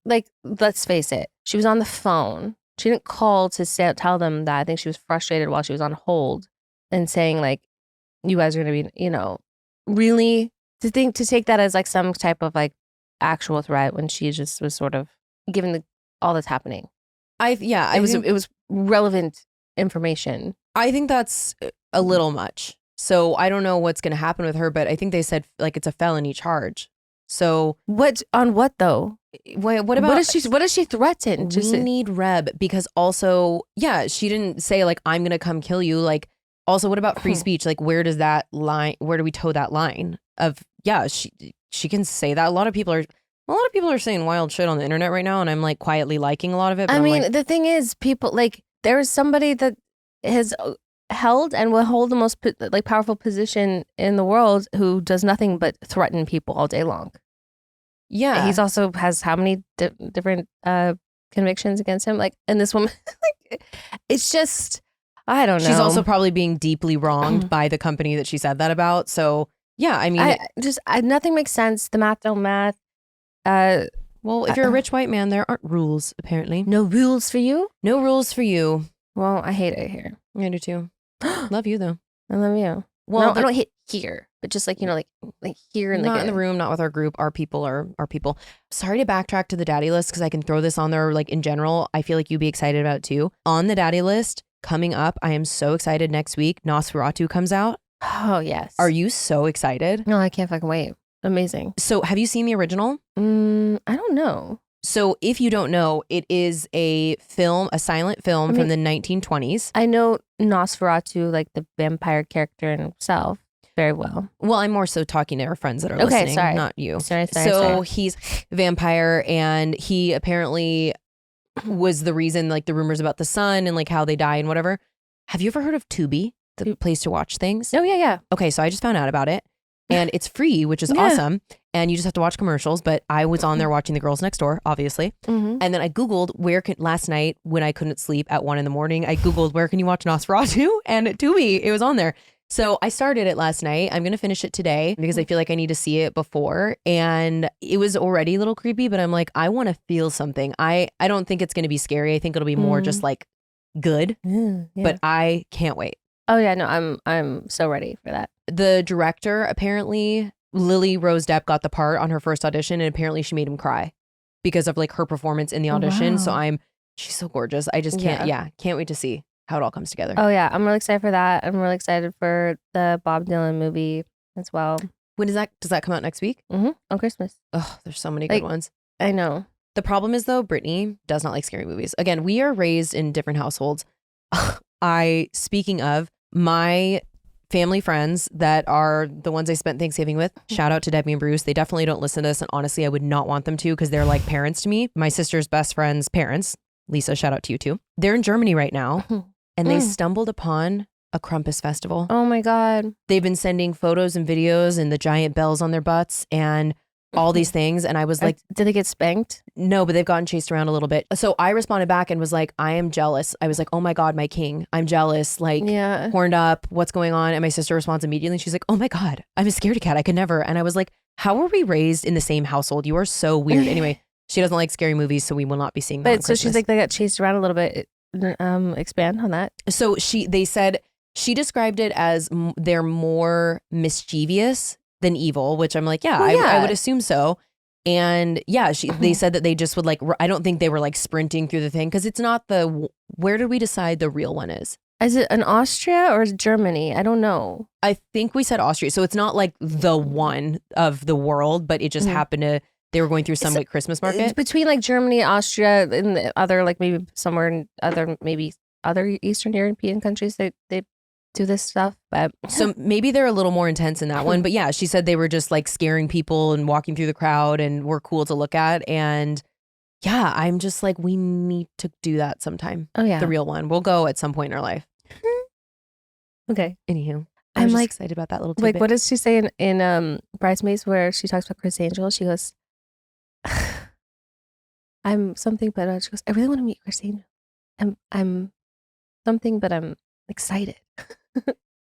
let's face it, she was on the phone. She didn't call to tell them that. I think she was frustrated while she was on hold and saying like, you guys are gonna be, really to take that as like some type of like actual threat when she just was sort of given all that's happening. It was relevant information. I think that's a little much. So I don't know what's going to happen with her, but I think they said like it's a felony charge. So what though? What about what is she threatened? We need Reb because also, yeah, she didn't say like I'm going to come kill you. Like also, what about free speech? Like where do we toe that line of she can say that. A lot of people are saying wild shit on the internet right now, and I'm like quietly liking a lot of it. But I mean, the thing is, people like there is somebody that has held and will hold the most powerful position in the world who does nothing but threaten people all day long. Yeah, he's also has how many different convictions against him? Like, and this woman, like, it's just I don't know. She's also probably being deeply wronged by the company that she said that about. So yeah, I mean, nothing makes sense. The math don't math. Well, if you're a rich white man, there aren't rules, apparently. No rules for you? No rules for you. Well, I hate it here. I do too. Love you, though. I love you. Well, I don't hate here, but just like, like here and not in the room, not with our group. Our people are our people. Sorry to backtrack to the daddy list because I can throw this on there like in general. I feel like you'd be excited about it too. On the daddy list coming up, I am so excited next week. Nosferatu comes out. Oh, yes. Are you so excited? No, I can't fucking wait. Amazing. So have you seen the original? I don't know. So if you don't know, it is a silent film from the 1920s. I know Nosferatu, like the vampire character in himself, very well. Well, I'm more so talking to our friends that are listening, not you. Sorry. He's a vampire, and he apparently was the reason, like the rumors about the son and like how they die and whatever. Have you ever heard of Tubi, the place to watch things? Oh, yeah. Okay, so I just found out about it. And it's free, which is awesome. And you just have to watch commercials. But I was on there watching The Girls Next Door, obviously. Mm-hmm. And then I Googled last night when I couldn't sleep at 1 a.m, I Googled where can you watch Nosferatu? And Tubi, it was on there. So I started it last night. I'm going to finish it today because I feel like I need to see it before. And it was already a little creepy, but I'm like, I want to feel something. I don't think it's going to be scary. I think it'll be more just like good. But I can't wait. Oh yeah, no, I'm so ready for that. The director, apparently, Lily Rose Depp got the part on her first audition, and apparently she made him cry because of like her performance in the audition. Wow. So she's so gorgeous. I just can't wait to see how it all comes together. Oh yeah, I'm really excited for that. I'm really excited for the Bob Dylan movie as well. When does that come out next week? Mm-hmm. On Christmas. Oh, there's so many good ones. I know. The problem is though, Brittany does not like scary movies. Again, we are raised in different households. Speaking of, my family friends that are the ones I spent Thanksgiving with, shout out to Debbie and Bruce. They definitely don't listen to this. And honestly, I would not want them to because they're like parents to me. My sister's best friend's parents, Lisa, shout out to you too. They're in Germany right now and they stumbled upon a Krampus festival. Oh my God. They've been sending photos and videos and the giant bells on their butts. And all these things. And I was like, did they get spanked? No, but they've gotten chased around a little bit. So I responded back and was like, I am jealous. I was like, oh my God, my king, I'm jealous. Like horned up, what's going on? And my sister responds immediately. She's like, oh my God, I'm a scaredy cat. I could never. And I was like, how were we raised in the same household? You are so weird. Anyway, she doesn't like scary movies, so we will not be seeing that. But so she's like, they got chased around a little bit. Expand on that. So they said she described it as they're more mischievous than evil, which I'm like, I would assume so. And they said that they just would like, I don't think they were like sprinting through the thing because it's not where did we decide the real one is? Is it in Austria or is it Germany? I don't know. I think we said Austria. So it's not like the one of the world, but it just happened to, they were going through some like Christmas market. It's between like Germany, Austria, and the other like maybe somewhere in other Eastern European countries they do this stuff. But so maybe they're a little more intense in that one. But yeah, she said they were just like scaring people and walking through the crowd and were cool to look at. And yeah, I'm just like, we need to do that sometime. Oh yeah, the real one. We'll go at some point in our life. Okay. Anywho, I'm just like excited about that little tidbit. Like, what does she say in Bridesmaids where she talks about Chris Angel? She goes, I'm something, but she goes, I really want to meet Chris Angel. I'm something, but I'm excited.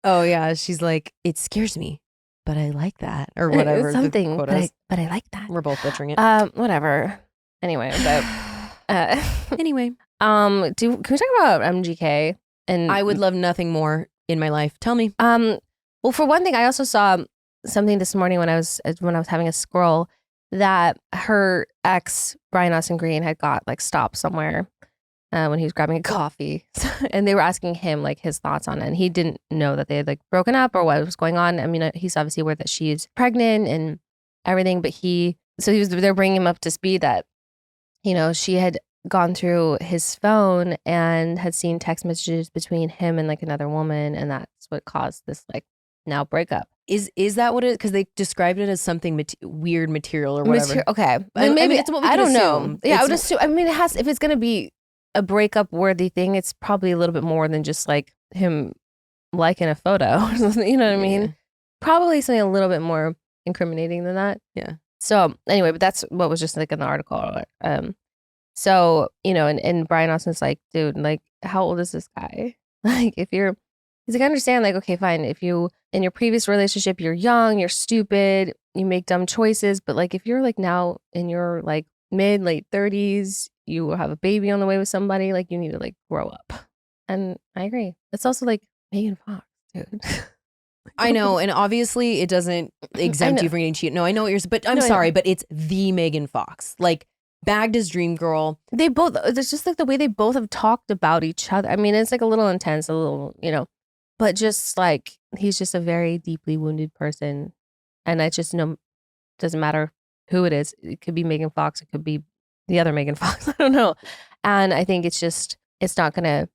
Oh yeah, she's like, it scares me, but I like that, or whatever. Something, but I like that. We're both butchering it. Whatever. Anyway, but anyway, can we talk about MGK? And I would love nothing more in my life. Tell me. Well, for one thing, I also saw something this morning when I was having a scroll that her ex Brian Austin Green had got like stopped somewhere when he was grabbing a coffee, and they were asking him like his thoughts on it, and he didn't know that they had like broken up or what was going on. I mean, he's obviously aware that she's pregnant and everything, but they're bringing him up to speed that she had gone through his phone and had seen text messages between him and like another woman, and that's what caused this like now breakup. Is that what it is? Because they described it as something weird material or whatever. Okay, maybe it's what we I don't assume. know. Yeah, I would assume. I mean, it has. If it's gonna be a breakup worthy thing, it's probably a little bit more than just like him liking a photo or something. You know what I mean? Probably something a little bit more incriminating than that. Yeah. So anyway, but that's what was just like in the article. So, and Brian Austin's like, dude, like, how old is this guy? Like, he's like, I understand, like, okay, fine. If you, in your previous relationship, you're young, you're stupid, you make dumb choices. But like, if you're like now in your like late 30s, you have a baby on the way with somebody, like, you need to like grow up. And I agree. It's also like Megan Fox, dude. I know. And obviously it doesn't exempt you from getting cheated. No, I know what you're saying, but I'm sorry, but it's the Megan Fox. Like, bagged as dream girl. It's just like the way they both have talked about each other. I mean, it's like a little intense, a little, but just like, he's just a very deeply wounded person. And I just doesn't matter who it is. It could be Megan Fox. It could be the other Megan Fox. I don't know. And I think it's not going to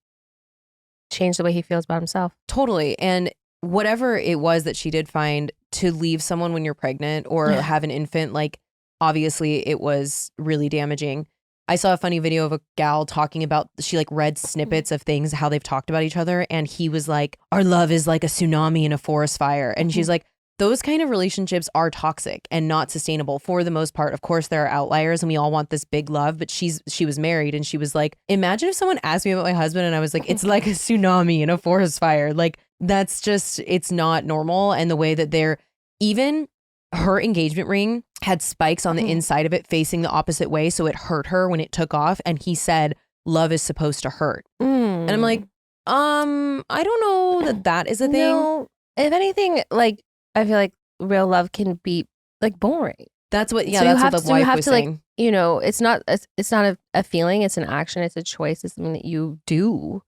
change the way he feels about himself. Totally. And whatever it was that she did find, to leave someone when you're pregnant or have an infant, like, obviously it was really damaging. I saw a funny video of a gal talking about, she like read snippets of things, how they've talked about each other. And he was like, our love is like a tsunami in a forest fire. And she's like, those kind of relationships are toxic and not sustainable for the most part. Of course, there are outliers and we all want this big love, but she was married and she was like, imagine if someone asked me about my husband and I was like, it's like a tsunami in a forest fire. Like, that's just, it's not normal. And the way that even her engagement ring had spikes on the inside of it facing the opposite way. So it hurt her when it took off. And he said, love is supposed to hurt. And I'm like, I don't know that is a thing. No, if anything, like, I feel like real love can be like boring. That's what, that's what the wife was saying. Like, it's not a feeling, it's an action, it's a choice, it's something that you do.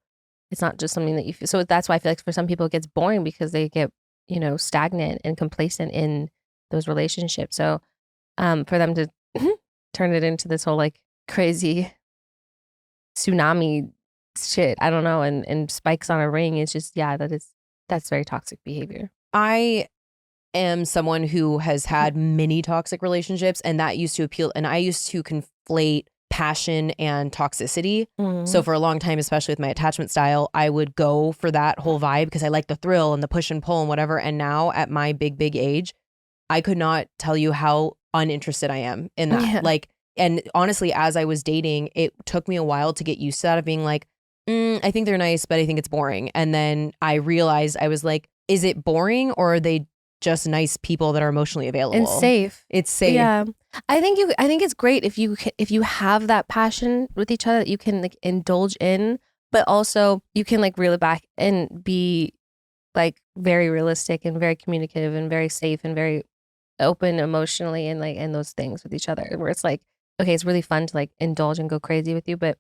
It's not just something that you feel. So that's why I feel like for some people it gets boring because they get, stagnant and complacent in those relationships. So for them to turn it into this whole like crazy tsunami shit, I don't know, and spikes on a ring, it's just, that's very toxic behavior. I am someone who has had many toxic relationships, and that used to appeal, and I used to conflate passion and toxicity. So for a long time, especially with my attachment style, I would go for that whole vibe because I like the thrill and the push and pull and whatever. And now at my big age, I could not tell you how uninterested I am in that. Yeah. Like, and honestly, as I was dating, it took me a while to get used to that of being like, I think they're nice, but I think it's boring. And then I realized I was like, is it boring or are they just nice people that are emotionally available and safe? It's safe. Yeah, I think it's great if you have that passion with each other that you can like indulge in, but also you can like reel it back and be like very realistic and very communicative and very safe and very open emotionally and like and those things with each other where it's like, okay, it's really fun to like indulge and go crazy with you, but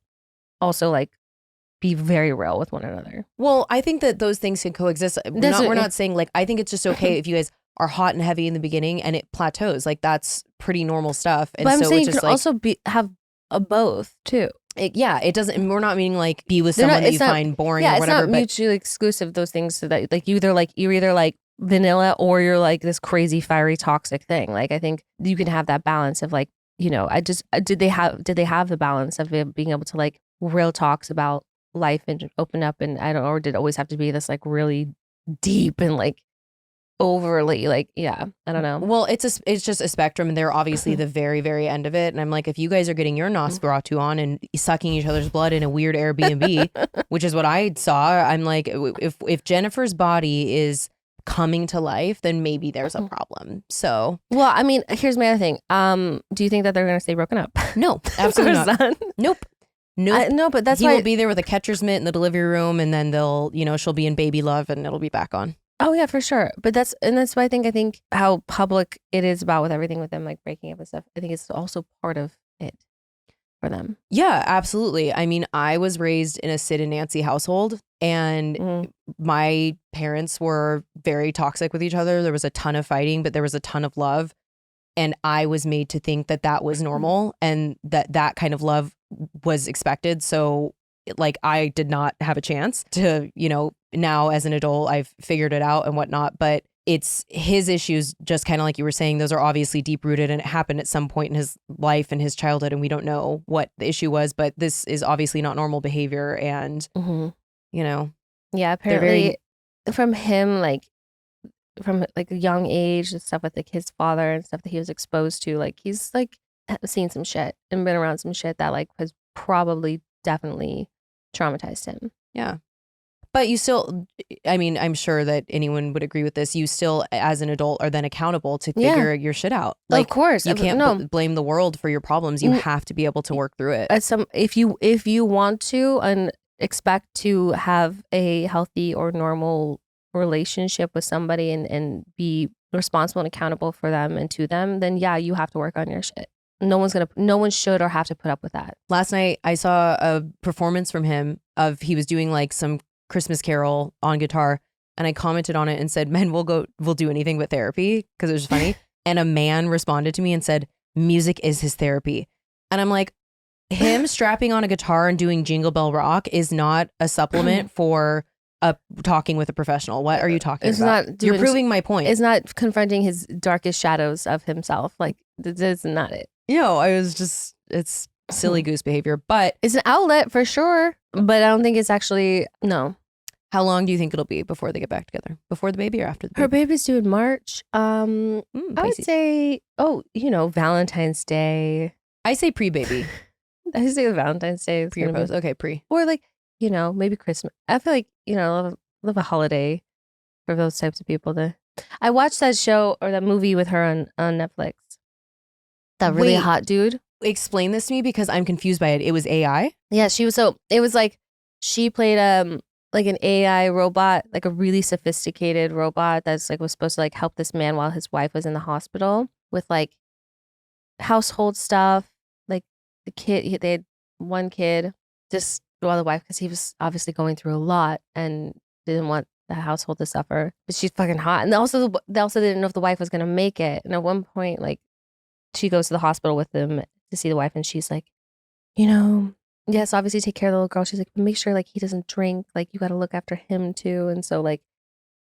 also like be very real with one another. Well, I think that those things can coexist. We're not saying like, I think it's just okay if you guys are hot and heavy in the beginning and it plateaus. Like that's pretty normal stuff. And but I'm so saying it's you just can like, also be a both too. it doesn't, we're not meaning like be with someone that you find boring or whatever. It's not mutually exclusive, those things, so that like you're either like vanilla or you're like this crazy fiery toxic thing. Like I think you can have that balance of like, you know, did they have the balance of it being able to like real talks about life and open up, and I don't know, or did it always have to be this like really deep and like overly like, yeah, I don't know. Well, it's just a spectrum, and they're obviously the very, very end of it. And I'm like, if you guys are getting your Nosferatu on and sucking each other's blood in a weird Airbnb, which is what I saw, I'm like, if Jennifer's body is coming to life, then maybe there's a problem. So, well, I mean, here's my other thing. Do you think that they're gonna stay broken up? No, absolutely not. Nope. No, but that's he why will be there with a catcher's mitt in the delivery room, and then they'll, she'll be in baby love, and it'll be back on. Oh yeah, for sure. But that's why I think how public it is about with everything with them like breaking up and stuff. I think it's also part of it for them. Yeah, absolutely. I mean, I was raised in a Sid and Nancy household, and my parents were very toxic with each other. There was a ton of fighting, but there was a ton of love. And I was made to think that that was normal and that kind of love was expected. So like I did not have a chance to, now as an adult, I've figured it out and whatnot. But it's his issues, just kind of like you were saying, those are obviously deep rooted and it happened at some point in his life and his childhood. And we don't know what the issue was, but this is obviously not normal behavior. And, yeah, apparently from him, like, from like a young age and stuff with like his father and stuff that he was exposed to, like he's like seen some shit and been around some shit that like has probably definitely traumatized him. Yeah. But you still, I mean, I'm sure that anyone would agree with this. You still, as an adult, are then accountable to figure your shit out. Like, of course, you can't blame the world for your problems. You have to be able to work through it. If you want to and expect to have a healthy or normal relationship with somebody and be responsible and accountable for them and to them, then yeah, you have to work on your shit. No one should or have to put up with that. Last night I saw a performance from him he was doing like some Christmas carol on guitar, and I commented on it and said, "Men, we'll do anything but therapy," because it was funny. And a man responded to me and said, "Music is his therapy." And I'm like, him strapping on a guitar and doing Jingle Bell Rock is not a supplement for talking with a professional. What are you talking about? You're proving my point. It's not confronting his darkest shadows of himself. Like, that's not it. It's silly goose behavior, but it's an outlet for sure. But I don't think it's actually, no. How long do you think it'll be before they get back together? Before the baby or after the baby? Her baby's due in March. I would say, Valentine's Day. I say pre-baby. I say Valentine's Day. Pre or post? Okay, pre. Or like, maybe Christmas. I feel like, love a holiday for those types of people. I watched that show or that movie with her on Netflix. That really hot dude. Explain this to me because I'm confused by it. It was AI? Yeah, it was like she played like an AI robot, like a really sophisticated robot that's like was supposed to like help this man while his wife was in the hospital with like household stuff. Like the kid, they had one kid, just while the wife, because he was obviously going through a lot and didn't want the household to suffer. But she's fucking hot, and they also didn't know if the wife was gonna make it. And at one point, like she goes to the hospital with them to see the wife, and she's like, yes, obviously take care of the little girl. She's like, but make sure like he doesn't drink. Like you got to look after him too. And so like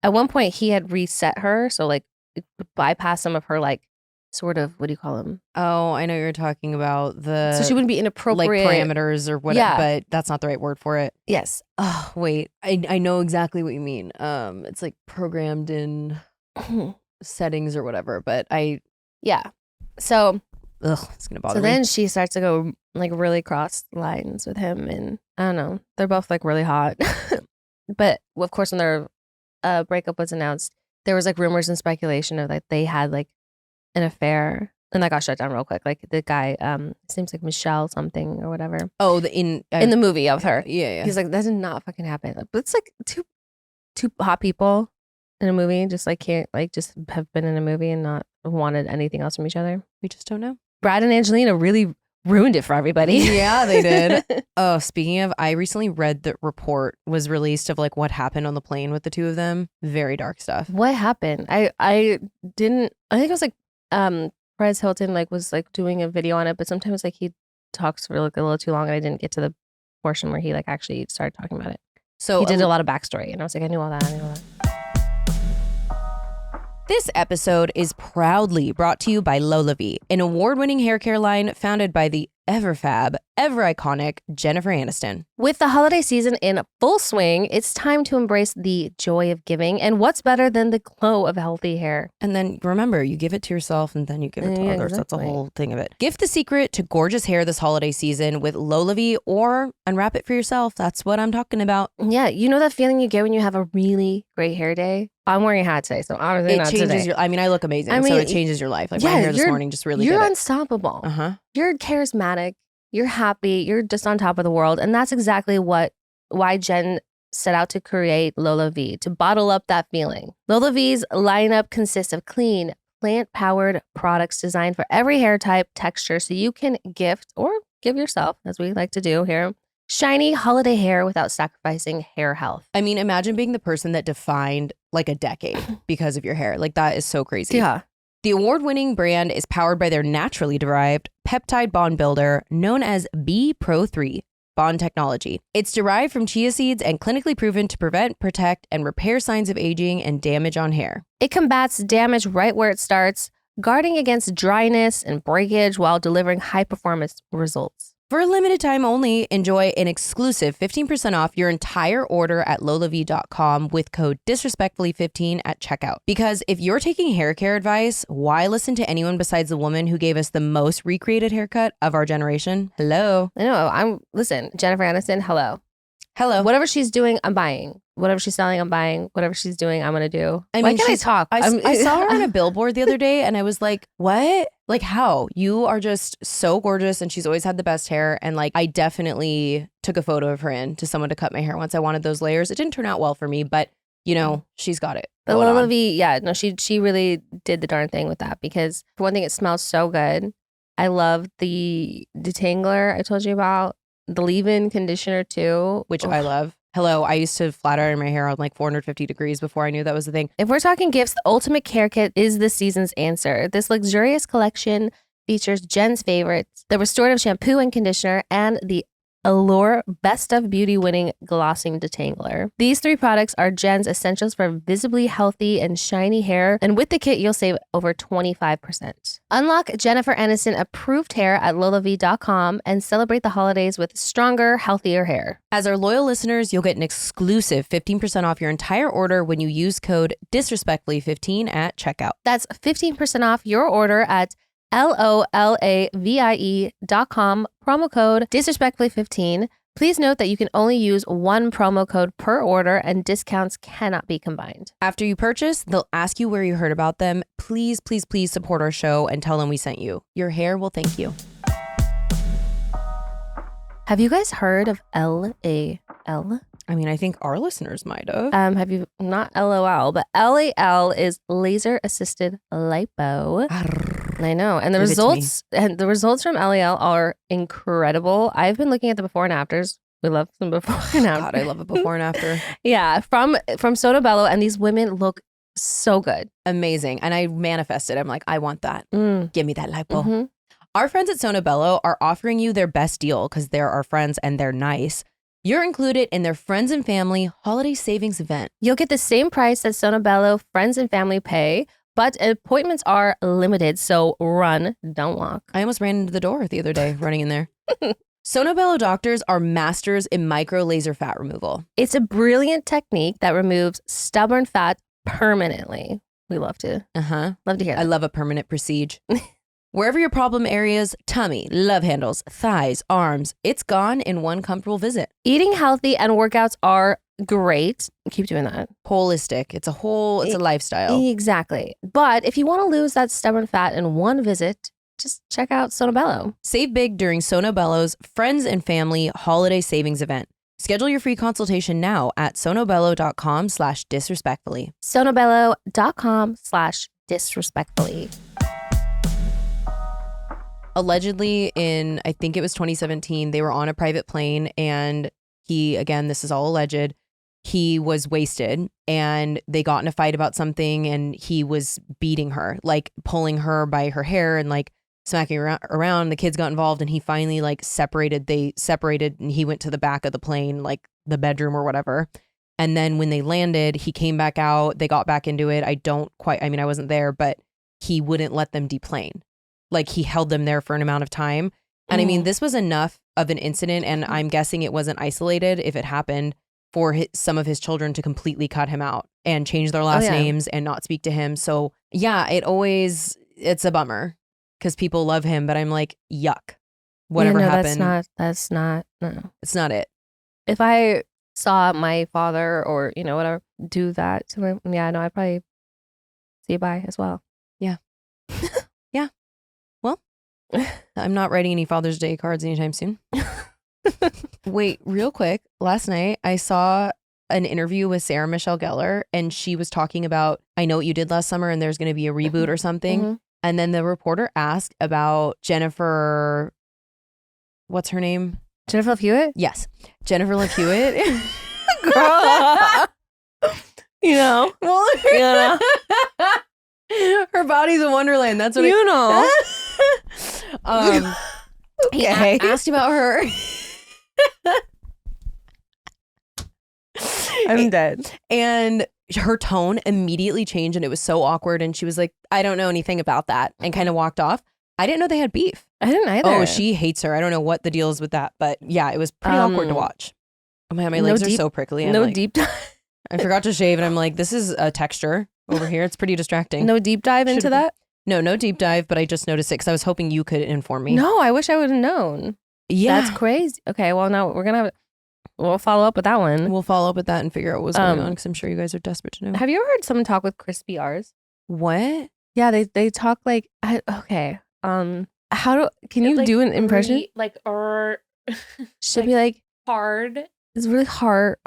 at one point he had reset her, so like it would bypass some of her like sort of, what do you call them? Oh, I know you're talking about so she wouldn't be inappropriate, like parameters or whatever. Yeah. But that's not the right word for it. Yes. Oh wait, I know exactly what you mean. It's like programmed in settings or whatever. But So, it's gonna bother so me. then she starts to go like really cross lines with him, and I don't know. They're both like really hot, but of course, when their breakup was announced, there was like rumors and speculation of like they had like an affair, and that got shut down real quick. Like the guy, seems like Michelle something or whatever. Oh, in the movie of her, yeah. He's like, that did not fucking happen. But it's like two hot people in a movie just like can't like just have been in a movie and not wanted anything else from each other. We just don't know. Brad and Angelina really ruined it for everybody. Yeah, they did. Oh, speaking of, I recently read the report was released of like what happened on the plane with the two of them. Very dark stuff. What happened? I think it was like Perez Hilton like was like doing a video on it, but sometimes like he talks for like a little too long, and I didn't get to the portion where he like actually started talking about it. So he did a lot of backstory, and I was like, I knew all that. This episode is proudly brought to you by Lolavie, an award-winning hair care line founded by the ever fab, ever iconic Jennifer Aniston. With the holiday season in full swing, it's time to embrace the joy of giving. And what's better than the glow of healthy hair? And then remember, you give it to yourself and then you give it to others. Exactly. That's the whole thing of it. Gift the secret to gorgeous hair this holiday season with Lolavie, or unwrap it for yourself. That's what I'm talking about. Yeah, you know that feeling you get when you have a really great hair day? I'm wearing a hat today, so obviously not today. It changes I mean, I look amazing, so it changes your life. Like my hair this morning just really did it. You're unstoppable. You're charismatic. You're happy. You're just on top of the world. And that's exactly why Jen set out to create Lolavie, to bottle up that feeling. Lolavie's lineup consists of clean, plant-powered products designed for every hair type, texture, so you can gift or give yourself, as we like to do here, shiny holiday hair without sacrificing hair health. I mean, imagine being the person that defined like a decade because of your hair. Like that is so crazy. Yeah. The award-winning brand is powered by their naturally derived peptide bond builder known as B Pro 3 bond technology. It's derived from chia seeds and clinically proven to prevent, protect, and repair signs of aging and damage on hair. It combats damage right where it starts, guarding against dryness and breakage while delivering high-performance results. For a limited time only, enjoy an exclusive 15% off your entire order at lolavie.com with code disrespectfully15 at checkout. Because if you're taking hair care advice, why listen to anyone besides the woman who gave us the most recreated haircut of our generation? Hello. I know. Listen, Jennifer Aniston, hello. Hello. Whatever she's doing, I'm buying. Whatever she's selling, I'm buying. Whatever she's doing, I'm going to do. I mean, why can't I talk? I saw her on a billboard the other day and I was like, what? Like how? You are just so gorgeous and she's always had the best hair. And like, I definitely took a photo of her in to someone to cut my hair once. I wanted those layers. It didn't turn out well for me, but you know, she's got it. But Lolavie, yeah, no, she really did the darn thing with that because for one thing, it smells so good. I love the detangler I told you about. The leave-in conditioner too, which I love. Hello, I used to flat iron my hair on like 450 degrees before I knew that was the thing. If we're talking gifts, the ultimate care kit is this season's answer. This luxurious collection features Jen's favorites, the restorative shampoo and conditioner, and the Allure Best of Beauty winning glossing detangler. These three products are Jen's essentials for visibly healthy and shiny hair, and with the kit, you'll save over 25%. Unlock Jennifer Aniston approved hair at lolavie.com and celebrate the holidays with stronger, healthier hair. As our loyal listeners, you'll get an exclusive 15% off your entire order when you use code disrespectfully15 at checkout. That's 15% off your order at lolavie.com, promo code disrespectfully15. Please note that you can only use one promo code per order and discounts cannot be combined. After you purchase, they'll ask you where you heard about them. Please, please, please support our show and tell them we sent you. Your hair will thank you. Have you guys heard of LAL? I mean, I think our listeners might have. Have you, not LOL, but LAL is laser assisted lipo. I know. And the results from LAL are incredible. I've been looking at the before and afters. We love some before and after. God, I love a before and after. Yeah, from Sono Bello, and these women look so good. Amazing. And I manifested. I'm like, I want that. Give me that lipo. Mm-hmm. Our friends at Sono Bello are offering you their best deal because they're our friends and they're nice. You're included in their Friends and Family Holiday Savings event. You'll get the same price that Sono Bello Friends and Family pay, but appointments are limited, so run, don't walk. I almost ran into the door the other day running in there. Sono Bello doctors are masters in micro laser fat removal. It's a brilliant technique that removes stubborn fat permanently. We love to hear that. I love a permanent procedure. Wherever your problem areas, tummy, love handles, thighs, arms, it's gone in one comfortable visit. Eating healthy and workouts are great. Keep doing that. Holistic. It's a lifestyle. Exactly. But if you want to lose that stubborn fat in one visit, just check out Sono Bello. Save big during Sono Bello's Friends and Family Holiday Savings Event. Schedule your free consultation now at sonobello.com/disrespectfully. sonobello.com/disrespectfully. Allegedly in, I think it was 2017, they were on a private plane and he, again, this is all alleged, he was wasted and they got in a fight about something and he was beating her, like pulling her by her hair and like smacking around. The kids got involved and he finally like they separated and he went to the back of the plane, like the bedroom or whatever. And then when they landed, he came back out, they got back into it. I wasn't there, but he wouldn't let them deplane. Like he held them there for an amount of time. And I mean, this was enough of an incident. And I'm guessing it wasn't isolated if it happened for some of his children to completely cut him out and change their last names and not speak to him. So yeah, it's a bummer because people love him, but I'm like, yuck, whatever happened. That's not, no. It's not it. If I saw my father or, whatever, do that to him, I'd probably say bye as well. Yeah. Yeah. Well, I'm not writing any Father's Day cards anytime soon. Wait, real quick. Last night I saw an interview with Sarah Michelle Gellar and she was talking about, I Know What You Did Last Summer and there's going to be a reboot or something. Mm-hmm. And then the reporter asked about Jennifer, what's her name? Jennifer Love Hewitt? Yes. Jennifer Love Hewitt. Girl. Well, her body's a wonderland. That's what Okay. He asked about her. I'm dead. And her tone immediately changed and it was so awkward. And she was like, I don't know anything about that. And kind of walked off. I didn't know they had beef. I didn't either. Oh, she hates her. I don't know what the deal is with that. But yeah, it was pretty awkward to watch. Oh my God, my legs are so prickly. Deep dive. I forgot to shave and I'm like, this is a texture over here. It's pretty distracting. No deep dive into that? No deep dive, but I just noticed it because I was hoping you could inform me. No, I wish I would have known. Yeah. That's crazy. Okay, well, now we'll follow up with that one. We'll follow up with that and figure out what's going on because I'm sure you guys are desperate to know. Have you ever heard someone talk with crispy R's? What? Yeah, they talk like, okay. Can you like do an impression? Should be like hard. It's really hard.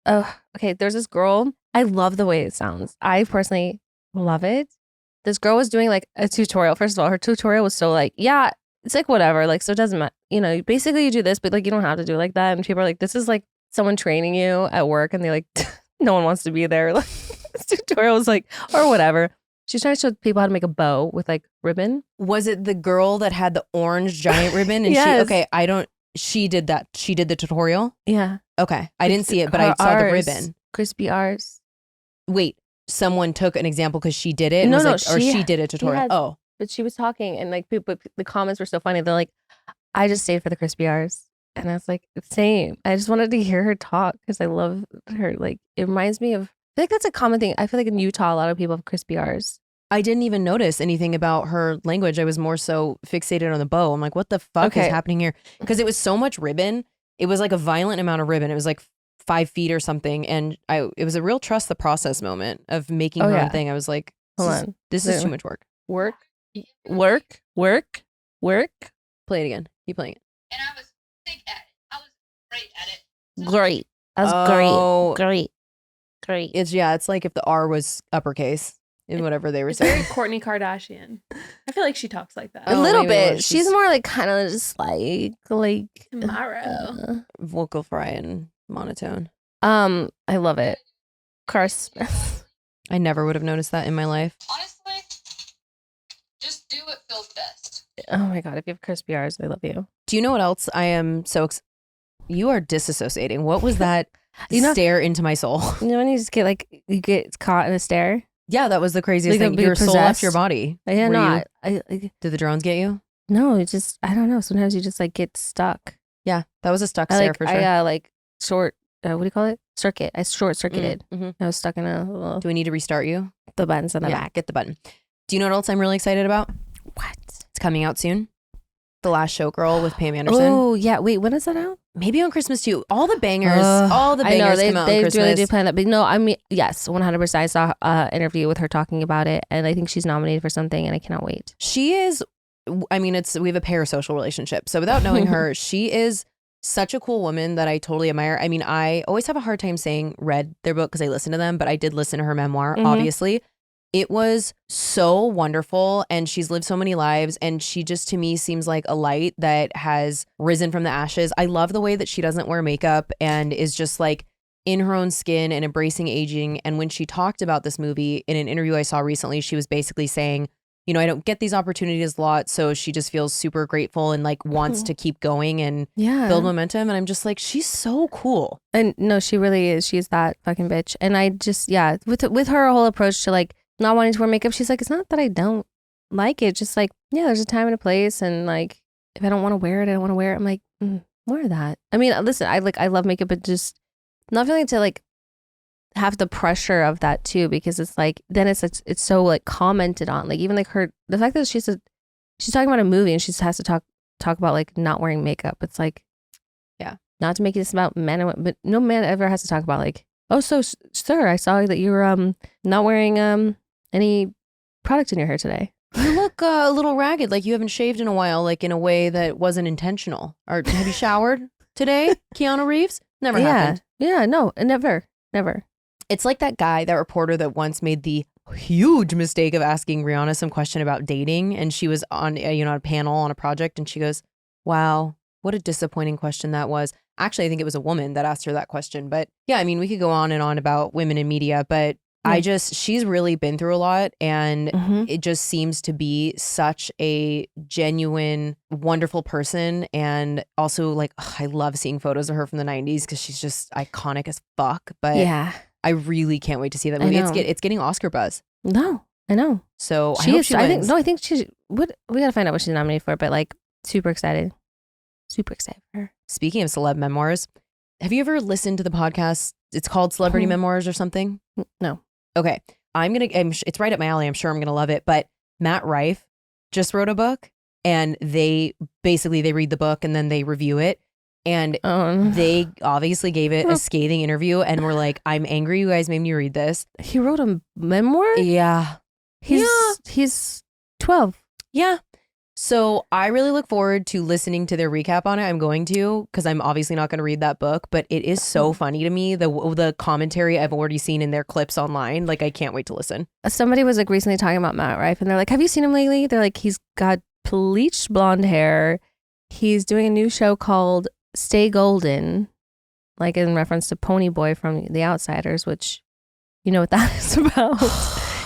Oh, okay. There's this girl. I love the way it sounds. I personally love it. This girl was doing like a tutorial. First of all, her tutorial was so like, yeah, it's like whatever. Like, so it doesn't matter. Basically you do this, but like, you don't have to do it like that. And people are like, this is like someone training you at work. And they're like, no one wants to be there. Like, this tutorial was like, or whatever. She's trying to show people how to make a bow with like ribbon. Was it the girl that had the orange giant ribbon? And yes. She did that. She did the tutorial? Yeah. Okay. I didn't see it, but I saw the ribbon. Crispy R's. Wait, someone took an example because she did it? She did a tutorial. But she was talking and like people, the comments were so funny. They're like, I just stayed for the crispy R's. And I was like, same. I just wanted to hear her talk because I love her. Like, it reminds me of, I feel like that's a common thing. I feel like in Utah, a lot of people have crispy R's. I didn't even notice anything about her language. I was more so fixated on the bow. I'm like, what the fuck is happening here? Because it was so much ribbon. It was like a violent amount of ribbon. It was like 5 feet or something. And it was a real trust the process moment of making her own thing. I was like, this is too much work. Work. Play it again. Keep playing it. And I was sick at it. I was great at it. Great. That was great. It's like if the R was uppercase in whatever they were saying. Very Kourtney Kardashian. I feel like she talks like that. A little bit. She's more like kind of just like tomorrow. Vocal fry and monotone. I love it. Christmas. I never would have noticed that in my life. Honestly, just do what feels best. Oh my God. If you have crispy R's, I love you. Do you know what else I am so you are disassociating. What was that stare into my soul? You know when you just get you get caught in a stare? Yeah, that was the craziest thing. Your soul left your body. Yeah, no. Did the drones get you? No, it just, I don't know. Sometimes you just get stuck. Yeah, that was a stuck stare for sure. Short, what do you call it? Circuit. I short circuited. Mm-hmm. I was stuck in a little. Do we need to restart you? The button's on the back. Get the button. Do you know what else I'm really excited about? What? It's coming out soon. The Last Showgirl with Pam Anderson. Oh yeah, wait, when is that out? Maybe on Christmas too. All the bangers come out on Christmas. They really do plan that. But no, I mean, yes, 100%. I saw an interview with her talking about it, and I think she's nominated for something, and I cannot wait. She is, I mean, we have a parasocial relationship. So without knowing her, she is such a cool woman that I totally admire. I mean, I always have a hard time saying read their book because I listen to them, but I did listen to her memoir, obviously. It was so wonderful, and she's lived so many lives, and she just to me seems like a light that has risen from the ashes. I love the way that she doesn't wear makeup and is just like in her own skin and embracing aging. And when she talked about this movie in an interview I saw recently, she was basically saying, you know, I don't get these opportunities a lot, so she just feels super grateful and like wants to keep going and build momentum. And I'm just like, she's so cool. And no, she really is. She's that fucking bitch. And I just, with her whole approach to like not wanting to wear makeup, she's like, it's not that I don't like it, just like, yeah, there's a time and a place, and like if I don't want to wear it, I don't want to wear it. I'm like, wear that. I mean, listen, I love makeup, but just not feeling to like have the pressure of that too, because it's like then it's so like commented on, like even like the fact that she's talking about a movie and she has to talk about like not wearing makeup. It's like, yeah, not to make this about men and women, but no man ever has to talk about like, oh, so sir, I saw that you were not wearing any product in your hair today. You look a little ragged, like you haven't shaved in a while, like in a way that wasn't intentional. Or have you showered today, Keanu Reeves? Never happened. Yeah, no, never. It's like that guy, that reporter that once made the huge mistake of asking Rihanna some question about dating, and she was on a panel on a project, and she goes, wow, what a disappointing question that was. Actually, I think it was a woman that asked her that question. But yeah, I mean, we could go on and on about women in media, but she's really been through a lot, and it just seems to be such a genuine, wonderful person. And also like, I love seeing photos of her from the 90s because she's just iconic as fuck. But yeah, I really can't wait to see that movie. It's getting Oscar buzz. No, I know. So I hope she wins. I think she's, we gotta find out what she's nominated for, but like super excited for her. Speaking of celeb memoirs, have you ever listened to the podcast? It's called Celebrity Memoirs or something? No. Okay. It's right up my alley. I'm sure I'm going to love it. But Matt Rife just wrote a book, and they read the book and then they review it. And they obviously gave it a scathing interview and were like, I'm angry you guys made me read this. He wrote a memoir? Yeah. He's 12. Yeah. So I really look forward to listening to their recap on it. I'm going to, because I'm obviously not going to read that book, but it is so funny to me. The commentary I've already seen in their clips online. Like, I can't wait to listen. Somebody was like recently talking about Matt Rife, and they're like, have you seen him lately? They're like, he's got bleached blonde hair. He's doing a new show called Stay Golden, like in reference to Pony Boy from The Outsiders, which you know what that is about.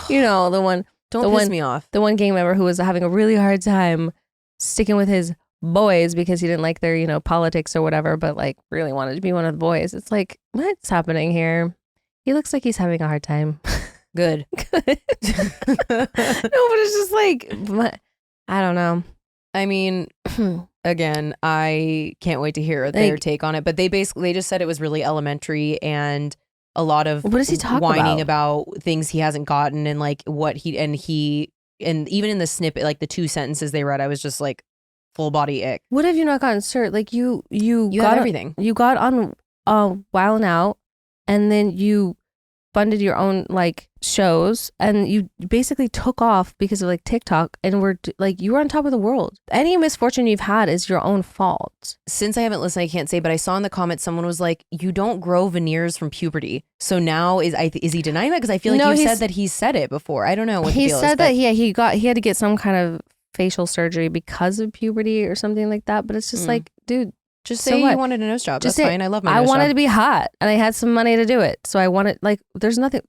You know, the one. Don't piss me off. The one gang member who was having a really hard time sticking with his boys because he didn't like their, politics or whatever, but like really wanted to be one of the boys. It's like, what's happening here? He looks like he's having a hard time. Good. No, but it's just like, I don't know. I mean, again, I can't wait to hear their take on it. But they just said it was really elementary and a lot of what does he talk whining about things he hasn't gotten, and like what and even in the snippet, like the 2 sentences they read, I was just like full body ick. What have you not gotten, sir? Like you got everything. You got on Wild 'N Out, and then you funded your own like shows, and you basically took off because of like TikTok, and you were on top of the world. Any misfortune you've had is your own fault. Since I haven't listened, I can't say, but I saw in the comments someone was like, you don't grow veneers from puberty. So now is he denying that? Because I feel like you said that he said it before. I don't know what the deal is. He said that he had to get some kind of facial surgery because of puberty or something like that. But it's just like, dude, just say you wanted a nose job. That's fine. I love my nose job. I wanted to be hot, and I had some money to do it. So I wanted, like, there's nothing.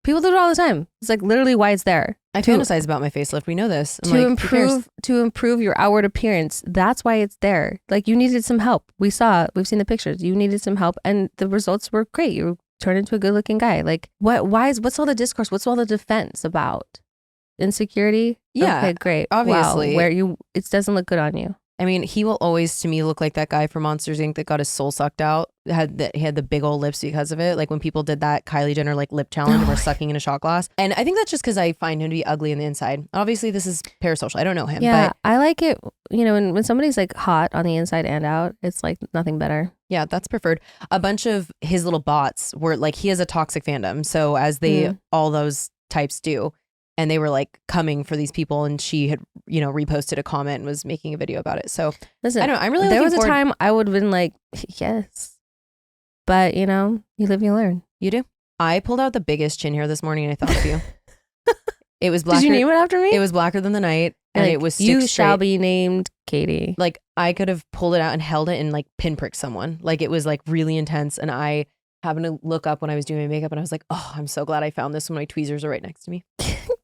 People do it all the time. It's like literally why it's there. I fantasize about my facelift. We know this. To improve your outward appearance. That's why it's there. Like, you needed some help. We've seen the pictures. You needed some help, and the results were great. You turned into a good looking guy. Like, what's all the discourse? What's all the defense about? Insecurity? Yeah. Okay, great. Obviously. Wow. It doesn't look good on you. I mean, he will always to me look like that guy from Monsters Inc. that got his soul sucked out. He had the big old lips because of it. Like when people did that Kylie Jenner like lip challenge and were sucking in a shot glass. And I think that's just because I find him to be ugly on the inside. Obviously, this is parasocial. I don't know him. Yeah, but I like it. You know, when somebody's like hot on the inside and out, it's like nothing better. yeah, that's preferred. A bunch of his little bots were like, he has a toxic fandom. So as they all those types do. And they were like coming for these people, and she had, you know, reposted a comment and was making a video about it. So listen, I don't know. I'm really there looking was a forward. time I would have been like, yes, but you know, you live, you learn. You do. I pulled out the biggest chin hair this morning, and I thought of you. It was blacker. Did you name it after me? It was blacker than the night, and like, it was you six shall straight. be named Katie. Like I could have pulled it out and held it and like pinpricked someone. Like it was like really intense, and I happened to look up when I was doing my makeup, and I was like, oh, I'm so glad I found this when my tweezers are right next to me.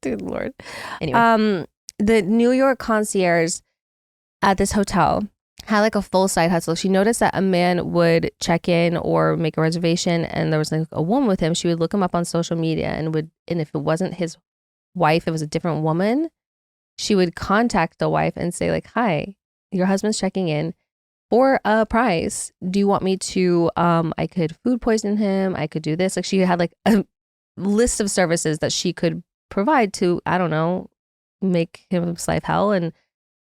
Dude, Lord. Anyway, The New York concierge at this hotel had like a full side hustle. She noticed that a man would check in or make a reservation, and there was like a woman with him. She would look him up on social media, and if it wasn't his wife, it was a different woman. She would contact the wife and say like, "Hi, your husband's checking in for a price. Do you want me to? I could food poison him. I could do this." Like she had like a list of services that she could provide to, I don't know, make his life hell. And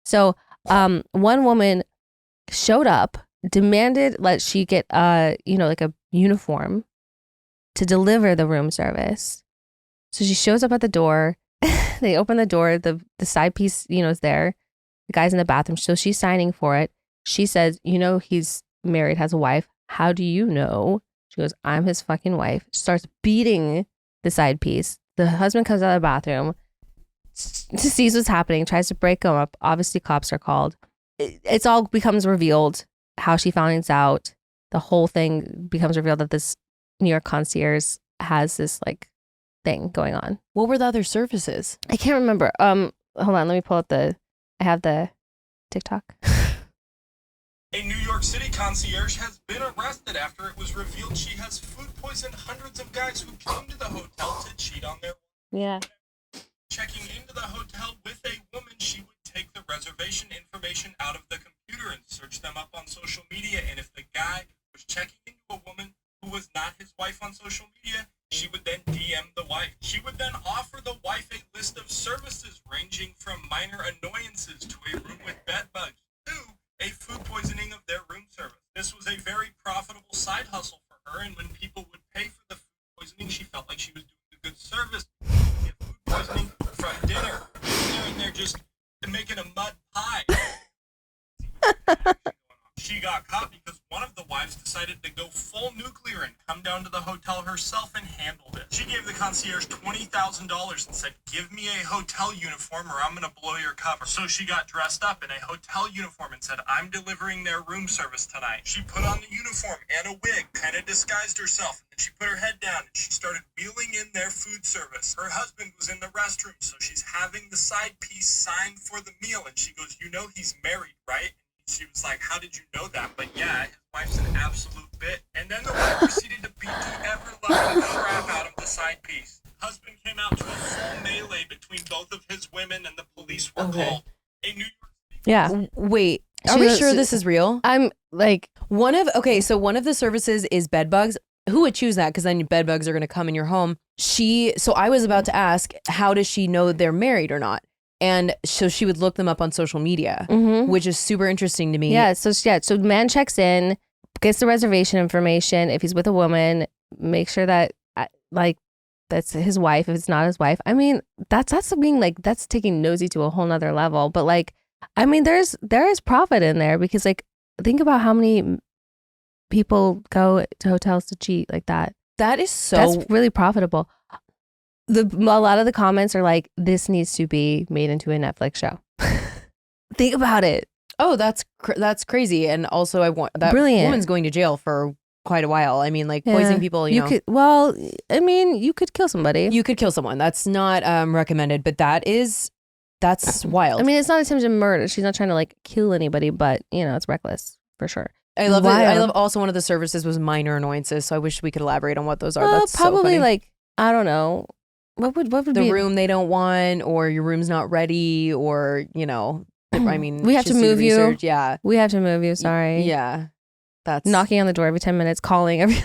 so one woman showed up, demanded that she get like a uniform to deliver the room service. So she shows up at the door. They open the door, the side piece, you know, is there. The guy's in the bathroom, so she's signing for it. She says, you know, he's married, has a wife. How do you know? She goes, I'm his fucking wife. She starts beating the side piece. The husband comes out of the bathroom, sees what's happening, tries to break him up. Obviously, cops are called. It's all becomes revealed how she finds out. The whole thing becomes revealed that this New York concierge has this like thing going on. what were the other services? I can't remember. Hold on, let me pull up I have the TikTok. A New York City concierge has been arrested after it was revealed she has food poisoned hundreds of guys who came to the hotel to cheat on their Yeah. Checking into the hotel with a woman, she would take the reservation information out of the computer and search them up on social media. And if the guy was checking into a woman who was not his wife on social media, she would then DM the wife. She would then offer the wife a list of services ranging from minor annoyances to a room with bed bugs to a food poisoning of their room service. This was a very profitable side hustle for her, and when people would pay for the food poisoning, she felt like she was doing a good service. Get food poisoning from dinner, and they're just making a mud pie. She got caught because one of the wives decided to go full nuclear and come down to the hotel herself and handled it. She gave the concierge $20,000 and said, give me a hotel uniform or I'm going to blow your cover. So she got dressed up in a hotel uniform and said, I'm delivering their room service tonight. She put on the uniform and a wig, kind of disguised herself, and she put her head down and she started wheeling in their food service. Her husband was in the restroom, so she's having the side piece signed for the meal, and she goes, you know he's married, right? She was like, how did you know that? But yeah, his wife's an absolute bit. And then the wife proceeded to beat the ever-loving crap out of the side piece. Husband came out to a full melee between both of his women, and the police were called. A New York City. Yeah. Wait, are we sure this is real? I'm like, One of the services is bed bugs. Who would choose that? Because then bed bugs are going to come in your home. So I was about to ask, how does she know they're married or not? And so she would look them up on social media, which is super interesting to me. yeah. So man checks in, gets the reservation information. If he's with a woman, make sure that like that's his wife. If it's not his wife, I mean, that's being like, that's taking nosy to a whole nother level. But like, I mean, there is profit in there because like, think about how many people go to hotels to cheat like that. That is so. That's really profitable. A lot of the comments are like, this needs to be made into a Netflix show. Think about it. Oh, that's crazy. And also, I want that Brilliant. woman's going to jail for quite a while. I mean, like poisoning people. You know, you could kill somebody. you could kill someone. That's not recommended, but that's wild. I mean, it's not attempted murder. She's not trying to like kill anybody, but you know, it's reckless for sure. I love that. I Wild. love also one of the services was minor annoyances. So I wish we could elaborate on what those are. That's Probably so funny. like, I don't know. What would the be room they don't want, or your room's not ready, or you know, I mean, we have to just do the move you. research. Yeah. We have to move you. Sorry. Yeah. That's knocking on the door every 10 minutes, calling every.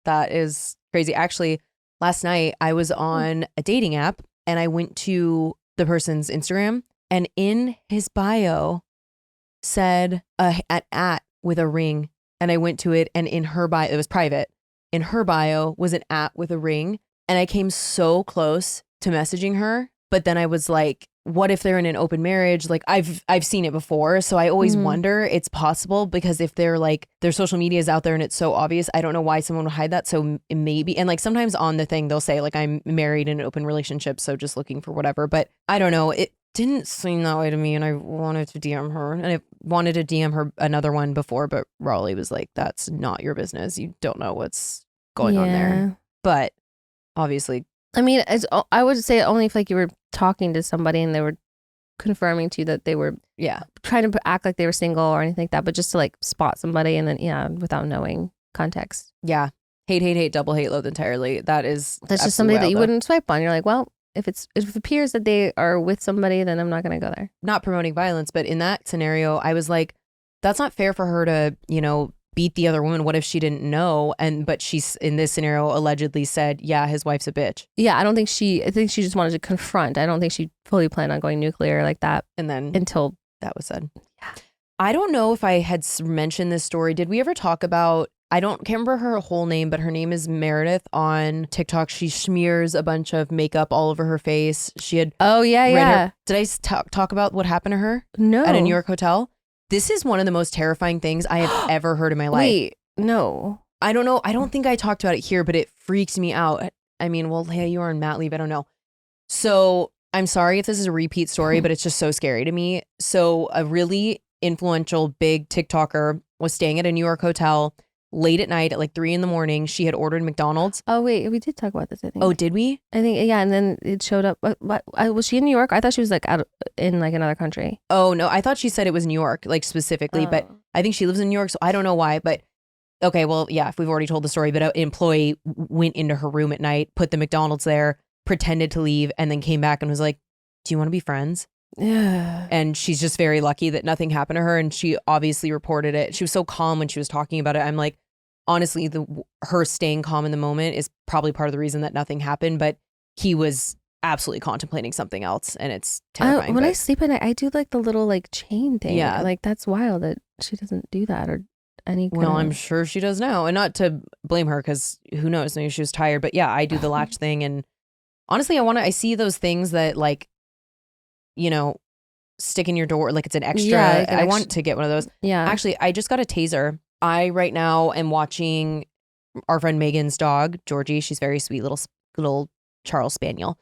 That is crazy. Actually, last night I was on a dating app and I went to the person's Instagram and in his bio said at with a ring. And I went to it and in her bio, it was private. In her bio was an at with a ring. And I came so close to messaging her. But then I was like, what if they're in an open marriage? Like I've seen it before. So I always wonder it's possible because if they're like their social media is out there and it's so obvious, I don't know why someone would hide that. So maybe, and like sometimes on the thing they'll say like I'm married in an open relationship. So just looking for whatever. But I don't know. It didn't seem that way to me. And I wanted to DM her and I wanted to DM her another one before. But Raleigh was like, that's not your business. You don't know what's going on there. But obviously. I mean, I would say only if like you were talking to somebody and they were confirming to you that they were trying to act like they were single or anything like that, but just to like spot somebody and then without knowing context. Yeah. Hate, double hate, loathe entirely. That's just somebody that you wouldn't swipe on. You're like, well, if it appears that they are with somebody, then I'm not going to go there. Not promoting violence, but in that scenario, I was like, that's not fair for her to, beat the other woman. What if she didn't know? But she's in this scenario allegedly said, yeah, his wife's a bitch. Yeah, I think she just wanted to confront. I don't think she fully planned on going nuclear like that. And then until that was said. Yeah. I don't know if I had mentioned this story. Did we ever talk about, can't remember her whole name, but her name is Meredith on TikTok. She smears a bunch of makeup all over her face. She had. Oh, yeah. Did I talk about what happened to her? No. At a New York hotel? This is one of the most terrifying things I have ever heard in my life. Wait, no. I don't know. I don't think I talked about it here, but it freaks me out. I mean, well, hey, you were on mat leave. I don't know. So I'm sorry if this is a repeat story, but it's just so scary to me. So a really influential big TikToker was staying at a New York hotel late at night at like 3 a.m. She had ordered McDonald's. Oh, wait, we did talk about this, I think. Oh, did we? I think, yeah. And then it showed up. Was she in New York? I thought she was like out in like another country. Oh, no. I thought she said it was New York, like specifically, but I think she lives in New York. So I don't know why, but okay, well, yeah, if we've already told the story, but an employee went into her room at night, put the McDonald's there, pretended to leave, and then came back and was like, do you want to be friends? Yeah. And she's just very lucky that nothing happened to her. And she obviously reported it. She was so calm when she was talking about it. I'm like, honestly, her staying calm in the moment is probably part of the reason that nothing happened. But he was absolutely contemplating something else, and it's terrifying. When I sleep at night, I do like the little like chain thing. Yeah, like that's wild that she doesn't do that or any. Well, I'm sure she does now, and not to blame her because who knows? Maybe she was tired. But yeah, I do the latch thing, and honestly, I see those things that like, stick in your door like it's an extra. Yeah, I want to get one of those. Yeah, actually, I just got a taser. I right now am watching our friend Megan's dog, Georgie. She's very sweet, little Charles Spaniel.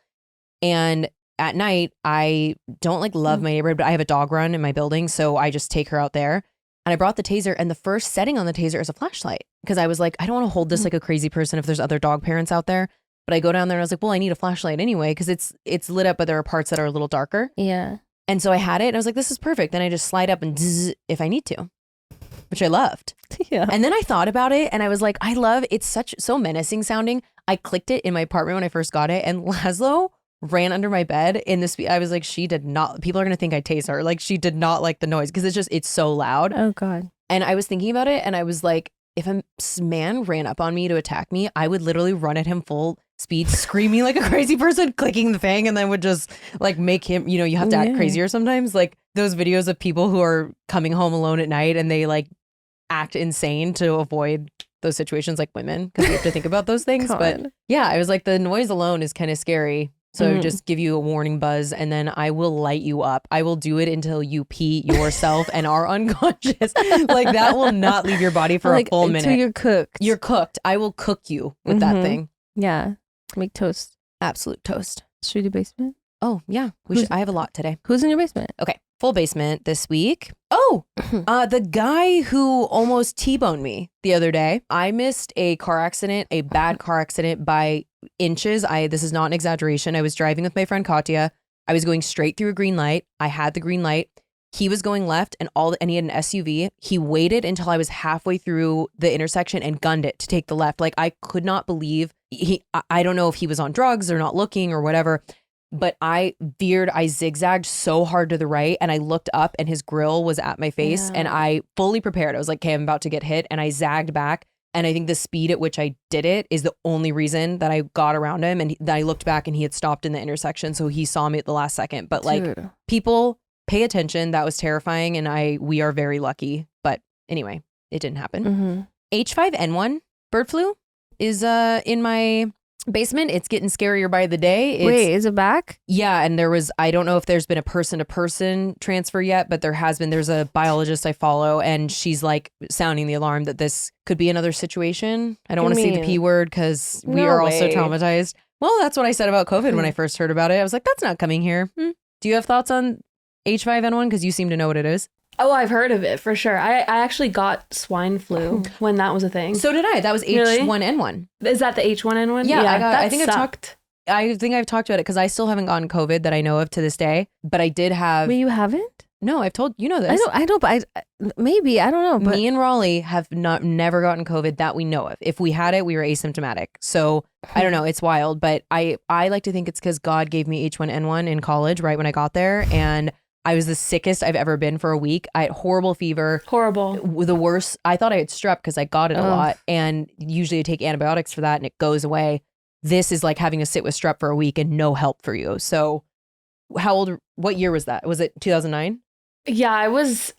And at night, I don't like love my neighborhood, but I have a dog run in my building. So I just take her out there. And I brought the taser, and the first setting on the taser is a flashlight. Because I was like, I don't want to hold this like a crazy person if there's other dog parents out there. But I go down there and I was like, well, I need a flashlight anyway, because it's lit up, but there are parts that are a little darker. Yeah. And so I had it and I was like, this is perfect. Then I just slide up and zzz if I need to, which I loved. Yeah. And then I thought about it and I was like, it's so menacing sounding. I clicked it in my apartment when I first got it, and Laszlo ran under my bed in this. I was like, she did not, people are going to think I tase her. Like, she did not like the noise because it's so loud. Oh God. And I was thinking about it and I was like, if a man ran up on me to attack me, I would literally run at him full speed, screaming like a crazy person, clicking the thing, and then would just like make him, you have to act crazier sometimes. Like those videos of people who are coming home alone at night and they like act insane to avoid those situations, like women, because we have to think about those things. But yeah, I was like, the noise alone is kind of scary. So just give you a warning buzz and then I will light you up. I will do it until you pee yourself and are unconscious. Like that will not leave your body for a full minute. Until you're cooked. You're cooked. I will cook you with that thing. Yeah. Make toast. Absolute toast. Should we do basement? Oh, yeah. I have a lot today. Who's in your basement? Okay. Full basement this week. Oh, the guy who almost T-boned me the other day. I missed a bad car accident by inches. This is not an exaggeration. I was driving with my friend Katya. I was going straight through a green light. I had the green light. He was going left and he had an SUV. He waited until I was halfway through the intersection and gunned it to take the left. Like I could not believe I don't know if he was on drugs or not looking or whatever. but I zigzagged so hard to the right and I looked up and his grill was at my face and I fully prepared. I was like, okay, I'm about to get hit, and I zagged back. And I think the speed at which I did it is the only reason that I got around him. And then I looked back and he had stopped in the intersection. So he saw me at the last second. But like, people pay attention. That was terrifying. And we are very lucky. But anyway, it didn't happen. H5N1 bird flu is in my basement. It's getting scarier by the day. Wait, is it back? Yeah. And I don't know if there's been a person to person transfer yet, but there's a biologist I follow and she's like sounding the alarm that this could be another situation. I don't want to say the P word because we are also traumatized. Well, that's what I said about COVID when I first heard about it. I was like, that's not coming here. Do you have thoughts on H5N1? Because you seem to know what it is. Oh, I've heard of it for sure. I actually got swine flu when that was a thing. So did I. That was H1N1. Is that the H1N1? Yeah, I think sucked. I think I've talked about it because I still haven't gotten COVID that I know of to this day. But I did have. Wait, you haven't? No, I've told you know this. I know, but maybe I don't know. But me and Raleigh have never gotten COVID that we know of. If we had it, we were asymptomatic. So I don't know. It's wild, but I like to think it's because God gave me H1N1 in college right when I got there, and I was the sickest I've ever been for a week. I had horrible fever. Horrible. The worst. I thought I had strep because I got it a lot, and usually I take antibiotics for that and it goes away. This is like having to sit with strep for a week and no help for you. So what year was that? Was it 2009? Yeah, I was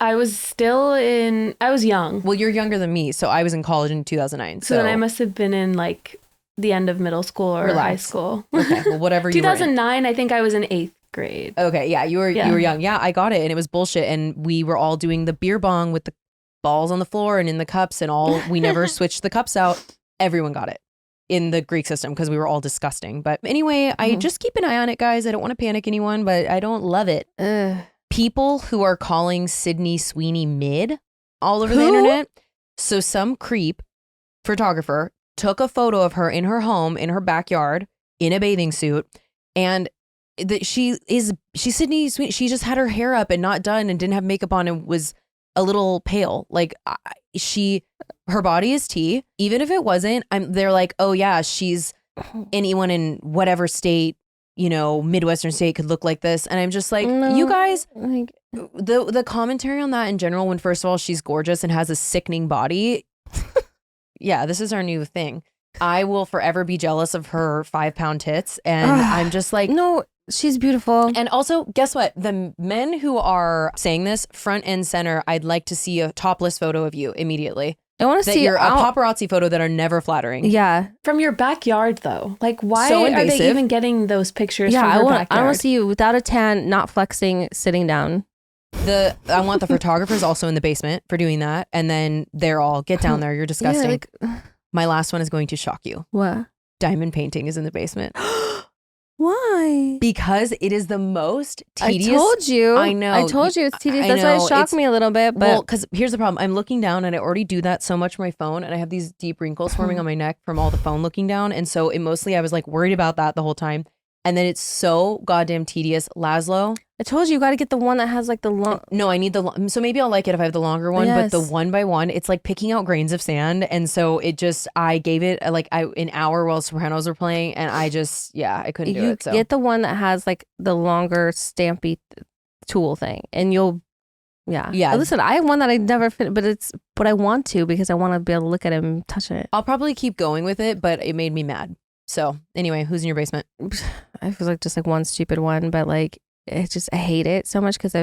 young. Well, you're younger than me, so I was in college in 2009. So then I must have been in like the end of middle school or high school. Okay, well, whatever you 2009, I think I was in 8th grade. Okay, yeah, you were young. Yeah, I got it and it was bullshit, and we were all doing the beer bong with the balls on the floor and in the cups and all. We never switched the cups out. Everyone got it in the Greek system because we were all disgusting. But anyway, I just keep an eye on it, guys. I don't want to panic anyone, but I don't love it. People who are calling Sydney Sweeney mid all over the internet. So some creep photographer took a photo of her in her home, in her backyard, in a bathing suit, and she's Sydney Sweeney. She just had her hair up and not done and didn't have makeup on and was a little pale. Like her body is tea. Even if it wasn't, they're like, oh yeah, she's anyone in whatever state, Midwestern state could look like this. And I'm just like, you guys, the commentary on that in general, when first of all, she's gorgeous and has a sickening body. Yeah, this is our new thing. I will forever be jealous of her 5-pound tits. And I'm just like, no, she's beautiful. And also, guess what? The men who are saying this front and center, I'd like to see a topless photo of you immediately. I want to see a paparazzi photo that are never flattering. Yeah. From your backyard, though. Like, why are they even getting those pictures from your backyard? I want to see you without a tan, not flexing, sitting down. I want the photographers also in the basement for doing that. And then they're all, get down there. You're disgusting. Yeah, my last one is going to shock you. What? Diamond painting is in the basement. Why? Because it is the most tedious. I told you. I know. I told you it's tedious. That's why it shocked me a little bit. But because here's the problem. I'm looking down and I already do that so much on my phone, and I have these deep wrinkles forming on my neck from all the phone looking down. And so I was like worried about that the whole time. And then it's so goddamn tedious. Laszlo. I told you got to get the one that has like the long. No, I need the so maybe I'll like it if I have the longer one. Yes. But the 1x1, it's like picking out grains of sand. And so I gave it an hour while Sopranos were playing, and I couldn't do it. So get the one that has like the longer stampy tool thing, and you'll. Yeah. But listen, I have one that I never fit, but I want to because I want to be able to look at it and touch it. I'll probably keep going with it, but it made me mad. So anyway, who's in your basement? I feel like just like one stupid one, but like I hate it so much because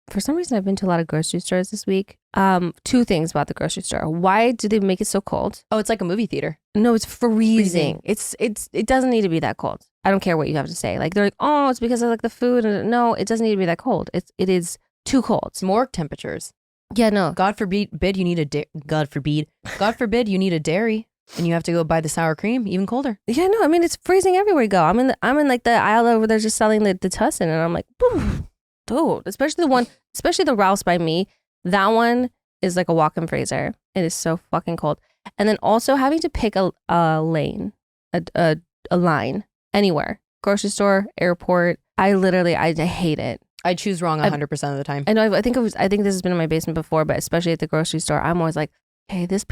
for some reason I've been to a lot of grocery stores this week. 2 things about the grocery store. Why do they make it so cold? Oh, it's like a movie theater. No, it's freezing. It doesn't need to be that cold. I don't care what you have to say. Like they're like, oh, it's because I like the food. And no, it doesn't need to be that cold. It is too cold. It's more temperatures. Yeah, no. God forbid you need a dairy. And you have to go buy the sour cream, even colder. Yeah, no, I mean, it's freezing everywhere you go. I'm in like the aisle over there just selling the Tussin, and I'm like, dude, especially the Rouse by me. That one is like a walk-in freezer. It is so fucking cold. And then also having to pick a line anywhere, grocery store, airport. I hate it. I choose wrong 100% of the time. I know. I think this has been in my basement before, but especially at the grocery store, I'm always like, okay, this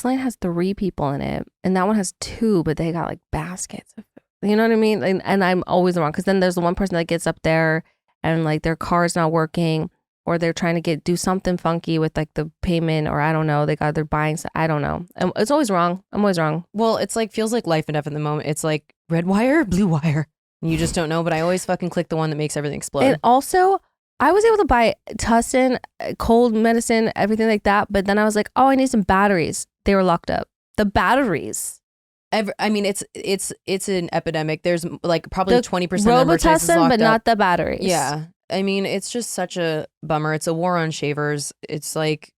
line has 3 people in it, and that one has 2, but they got like baskets of food. You know what I mean? And I'm always wrong because then there's the one person that gets up there and like their car's not working or they're trying to do something funky with like the payment or I don't know. They're buying. I don't know. It's always wrong. I'm always wrong. Well, it's like feels like life and death in the moment. It's like red wire, blue wire. You just don't know. But I always fucking click the one that makes everything explode. And also, I was able to buy Tussin, cold medicine, everything like that. But then I was like, oh, I need some batteries. They were locked up. The batteries. I mean, it's an epidemic. There's like probably 20% of the merchandise is locked but up. not the batteries. Yeah. I mean, it's just such a bummer. It's a war on shavers. It's like,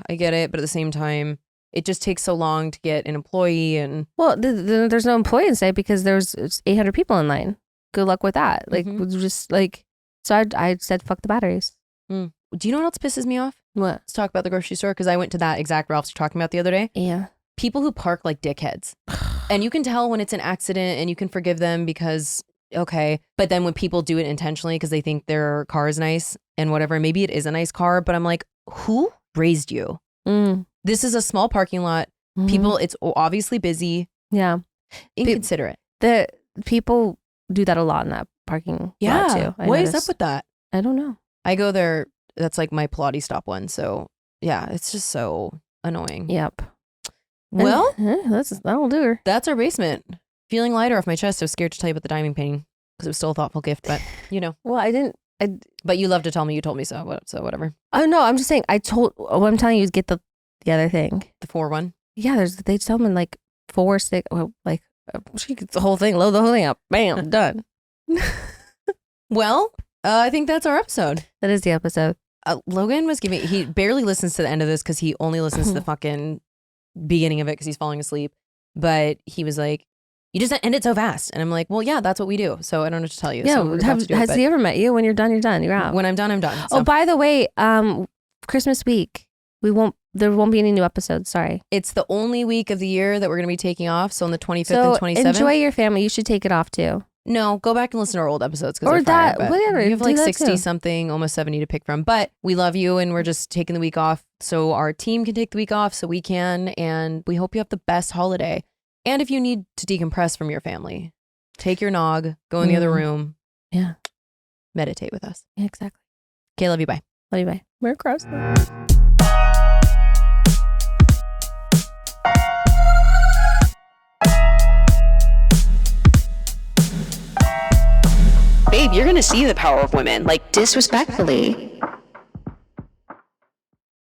I get it, but at the same time, it just takes so long to get an employee and... Well, there's no employee in sight because there's 800 people in line. Good luck with that. Like, just like... So I said, fuck the batteries. Do you know what else pisses me off? What? Let's talk about the grocery store because I went to that exact Ralph's you're talking about the other day. Yeah. People who park like dickheads. And you can tell when it's an accident and you can forgive them because, okay. But then when people do it intentionally because they think their car is nice and whatever, maybe it is a nice car, but I'm like, who raised you? This is a small parking lot. People, it's obviously busy. Yeah. Inconsiderate. The people do that a lot in that parking lot too. What is up with that? I don't know. I go there. That's like my Pilates stop one. So yeah, it's just so annoying. Yep. Well, that'll do her. That's our basement. Feeling lighter off my chest. I was scared to tell you about the diamond painting because it was still a thoughtful gift, but you know. Well, I didn't. But you love to tell me you told me so. So whatever. Oh no, I'm just saying. What I'm telling you is get the other thing. The 4-1. Yeah, they sell them in like 4, 6. Well, like she gets the whole thing. Load the whole thing up. Bam, done. Well, I think that's our episode. That is the episode. Logan was giving. He barely listens to the end of this because he only listens to the fucking beginning of it because he's falling asleep. But he was like, "You just end it so fast," and I'm like, "Well, yeah, that's what we do." So I don't know what to tell you. Yeah, so has he ever met you? When you're done, you're done. You're out. When I'm done, I'm done. So. Oh, by the way, Christmas week, there won't be any new episodes. Sorry. It's the only week of the year that we're going to be taking off. So on the 25th and 27th. Enjoy your family. You should take it off too. No, go back and listen to our old episodes. Or that, whatever. You have like 60 too. something, almost 70 to pick from. But we love you and we're just taking the week off so our team can take the week off so we can. And we hope you have the best holiday. And if you need to decompress from your family, take your nog, go in the other room. Yeah. Meditate with us. Yeah, exactly. Okay, love you. Bye. Love you. Bye. Merry Christmas. Babe, you're gonna see the power of women, like disrespectfully.